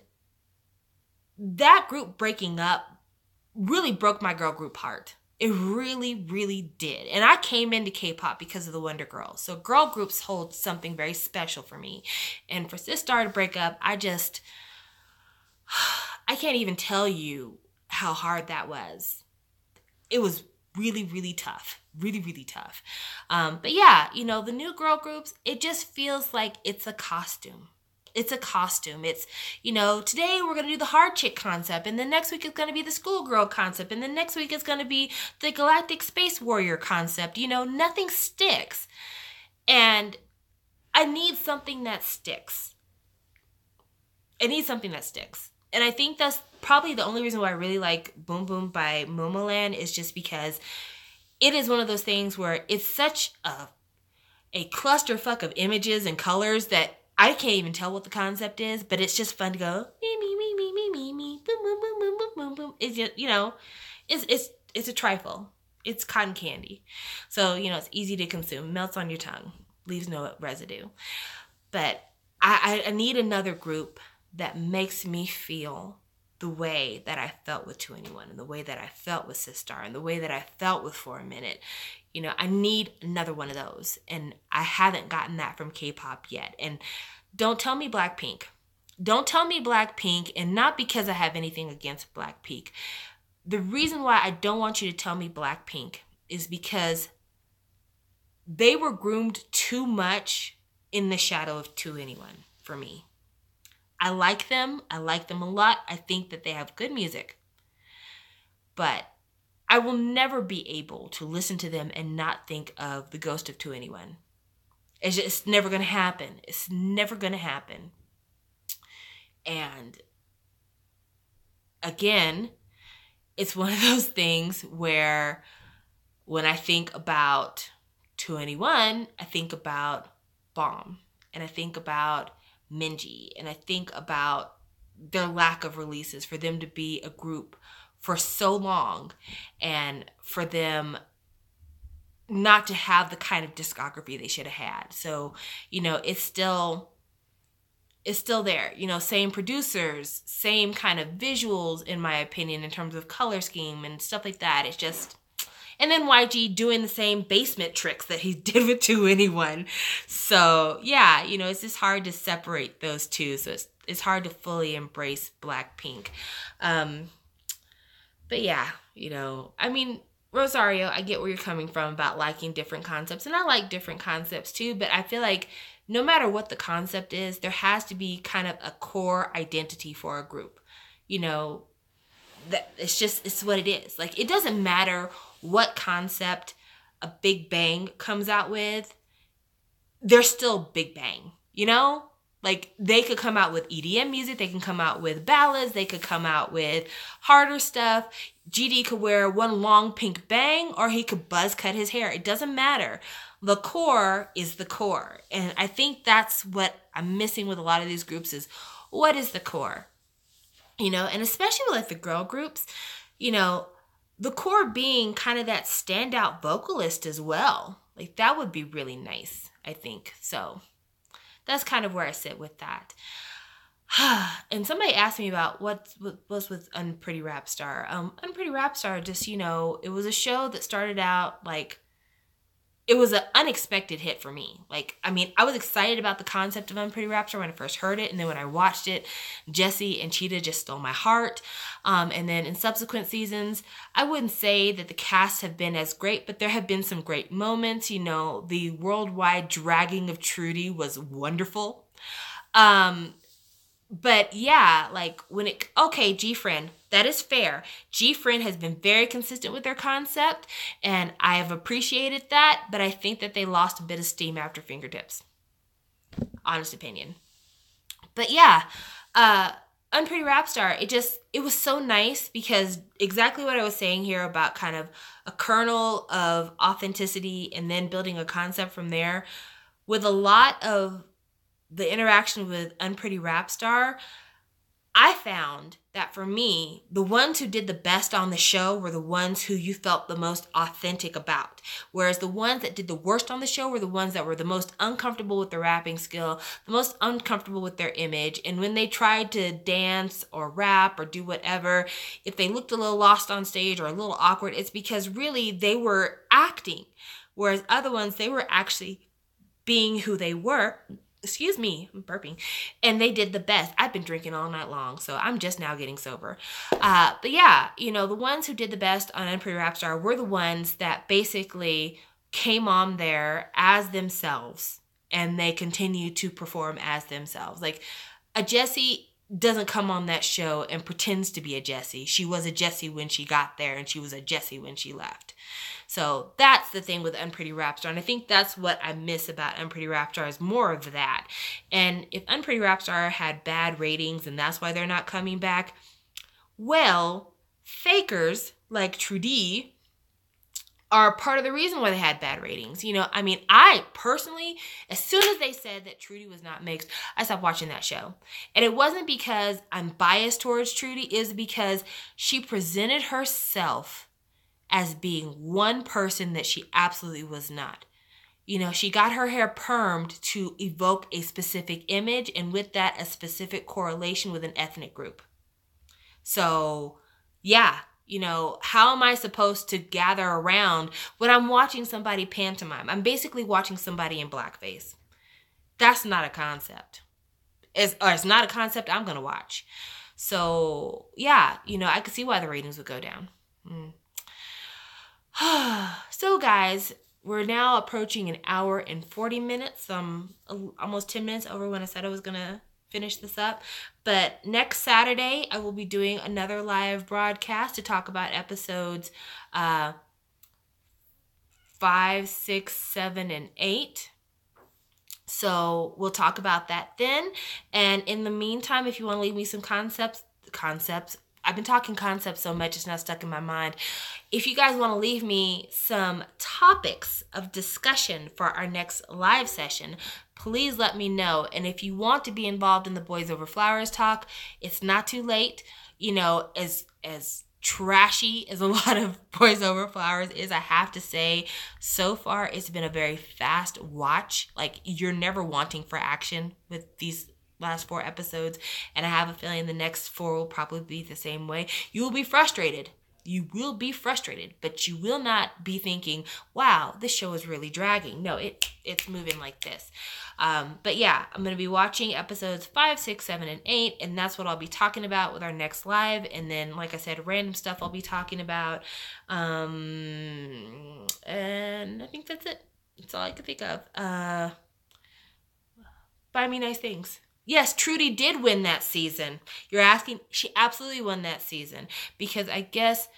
that group breaking up really broke my girl group heart. It really, really did. And I came into K-pop because of the Wonder Girls. So girl groups hold something very special for me. And for Sistar to break up, I can't even tell you how hard that was. It was really, really tough. Really, really tough. But yeah, you know, the new girl groups, it just feels like it's a costume. It's a costume. It's, you know, today we're going to do the hard chick concept, and then next week it's going to be the schoolgirl concept, and then next week it's going to be the galactic space warrior concept. You know, nothing sticks. And I need something that sticks. I need something that sticks. And I think that's probably the only reason why I really like Boom Boom by Momoland is just because it is one of those things where it's such a clusterfuck of images and colors that I can't even tell what the concept is, but it's just fun to go, me, me, me, me, me, me, me, boom, boom, boom, boom, boom, boom, boom. It's just, you know, it's a trifle. It's cotton candy. So, you know, it's easy to consume, melts on your tongue, leaves no residue. But I need another group that makes me feel the way that I felt with 2NE1 and the way that I felt with Sistar and the way that I felt with For a Minute. You know, I need another one of those, and I haven't gotten that from K-pop yet. And don't tell me Blackpink. Don't tell me Blackpink, and not because I have anything against Blackpink. The reason why I don't want you to tell me Blackpink is because they were groomed too much in the shadow of 2NE1 for me. I like them. I like them a lot. I think that they have good music. But I will never be able to listen to them and not think of the ghost of 2NE1. It's never going to happen. It's never going to happen. And again, it's one of those things where when I think about 2NE1, I think about Bomb. And I think about Minji, and I think about their lack of releases, for them to be a group for so long and for them not to have the kind of discography they should have had. So, you know, it's still there, you know, same producers, same kind of visuals, in my opinion, in terms of color scheme and stuff like that. It's just, and then YG doing the same basement tricks that he did with 2NE1. So yeah, you know, it's just hard to separate those two. So it's hard to fully embrace Blackpink. But yeah, you know, I mean, Rosario, I get where you're coming from about liking different concepts. And I like different concepts too, but I feel like no matter what the concept is, there has to be kind of a core identity for a group. You know, it's what it is. Like, it doesn't matter what concept a Big Bang comes out with, they're still Big Bang, you know? Like, they could come out with EDM music, they can come out with ballads, they could come out with harder stuff. GD could wear one long pink bang, or he could buzz cut his hair. It doesn't matter. The core is the core. And I think that's what I'm missing with a lot of these groups is, what is the core? You know, and especially with like the girl groups, you know, the core being kind of that standout vocalist as well. Like, that would be really nice, I think. So that's kind of where I sit with that. And somebody asked me about what's with Unpretty Rapstar. Unpretty Rapstar, just, you know, it was a show that started out like, it was an unexpected hit for me. Like, I mean, I was excited about the concept of Unpretty Rapstar when I first heard it. And then when I watched it, Jessie and Cheetah just stole my heart. And then in subsequent seasons, I wouldn't say that the cast have been as great, but there have been some great moments. You know, the worldwide dragging of Trudy was wonderful. But yeah, like okay, G-Friend, that is fair. G-Friend has been very consistent with their concept, and I have appreciated that, but I think that they lost a bit of steam after Fingertips. Honest opinion. But yeah, Unpretty Rapstar, it was so nice because exactly what I was saying here about kind of a kernel of authenticity and then building a concept from there. With a lot of the interaction with Unpretty Rapstar, I found that for me, the ones who did the best on the show were the ones who you felt the most authentic about. Whereas the ones that did the worst on the show were the ones that were the most uncomfortable with their rapping skill, the most uncomfortable with their image. And when they tried to dance or rap or do whatever, if they looked a little lost on stage or a little awkward, it's because really they were acting. Whereas other ones, they were actually being who they were. Excuse me, I'm burping. And they did the best. I've been drinking all night long, so I'm just now getting sober. But yeah, you know, the ones who did the best on Unpretty Rapstar were the ones that basically came on there as themselves, and they continue to perform as themselves. Like, a Jessie doesn't come on that show and pretends to be a Jessie. She was a Jessie when she got there, and she was a Jessie when she left. So that's the thing with Unpretty Rapstar. And I think that's what I miss about Unpretty Rapstar is more of that. And if Unpretty Rapstar had bad ratings and that's why they're not coming back, well, fakers like Trudy are part of the reason why they had bad ratings. You know, I mean, I personally, as soon as they said that Trudy was not mixed, I stopped watching that show. And it wasn't because I'm biased towards Trudy, it was because she presented herself as being one person that she absolutely was not. You know, she got her hair permed to evoke a specific image, and with that, a specific correlation with an ethnic group. So, yeah, you know, how am I supposed to gather around when I'm watching somebody pantomime? I'm basically watching somebody in blackface. That's not a concept. It's not a concept I'm going to watch. So, yeah, you know, I could see why the ratings would go down. So guys, we're now approaching an hour and 40 minutes. I'm almost 10 minutes over when I said I was going to finish this up. But next Saturday, I will be doing another live broadcast to talk about episodes 5, 6, 7, and 8. So we'll talk about that then. And in the meantime, if you want to leave me some concepts, I've been talking concepts so much, it's not stuck in my mind. If you guys want to leave me some topics of discussion for our next live session, please let me know. And if you want to be involved in the Boys Over Flowers talk, it's not too late. You know, as trashy as a lot of Boys Over Flowers is, I have to say, so far it's been a very fast watch. Like, you're never wanting for action with these last 4 episodes, and I have a feeling the next 4 will probably be the same way. You will be frustrated. You will be frustrated, but you will not be thinking, wow, this show is really dragging. No, it's moving like this. But yeah, I'm going to be watching episodes 5, 6, 7, and 8, and that's what I'll be talking about with our next live. And then, like I said, random stuff I'll be talking about. And I think that's it. That's all I can think of. Buy me nice things. Yes, Trudy did win that season. You're asking, she absolutely won that season because I guess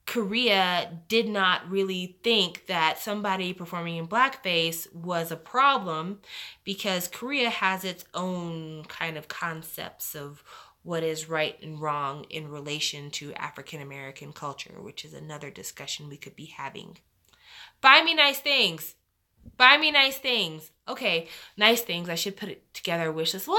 Korea did not really think that somebody performing in blackface was a problem because Korea has its own kind of concepts of what is right and wrong in relation to African American culture, which is another discussion we could be having. Buy me nice things. Buy me nice things. Okay, nice things. I should put it together a wish list. Well,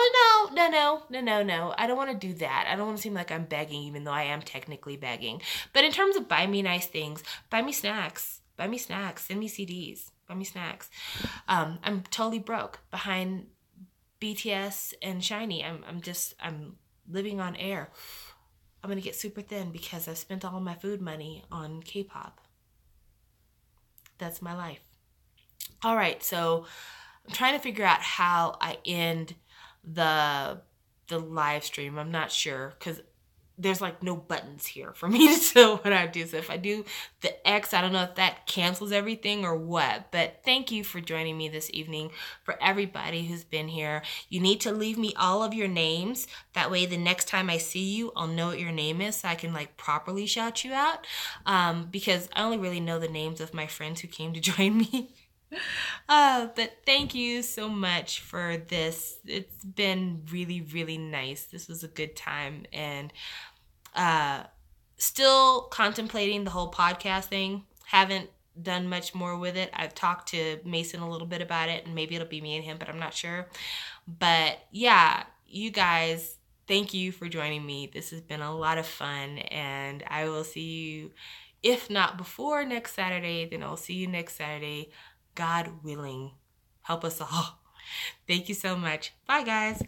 no. I don't want to do that. I don't want to seem like I'm begging, even though I am technically begging. But in terms of buy me nice things, buy me snacks. Buy me snacks. Send me CDs. Buy me snacks. I'm totally broke behind BTS and SHINee. I'm living on air. I'm gonna get super thin because I've spent all my food money on K-pop. That's my life. All right, so I'm trying to figure out how I end the live stream. I'm not sure because there's like no buttons here for me to tell what I do. So if I do the X, I don't know if that cancels everything or what. But thank you for joining me this evening. For everybody who's been here, you need to leave me all of your names. That way the next time I see you, I'll know what your name is so I can like properly shout you out. Because I only really know the names of my friends who came to join me. But thank you so much for this. It's been really, really nice. This was a good time, and still contemplating the whole podcast thing. Haven't done much more with it. I've talked to Mason a little bit about it, and maybe it'll be me and him, but I'm not sure. But yeah, you guys, thank you for joining me. This has been a lot of fun, and I will see you, if not before next Saturday, then I'll see you next Saturday. God willing. Help us all. Thank you so much. Bye, guys.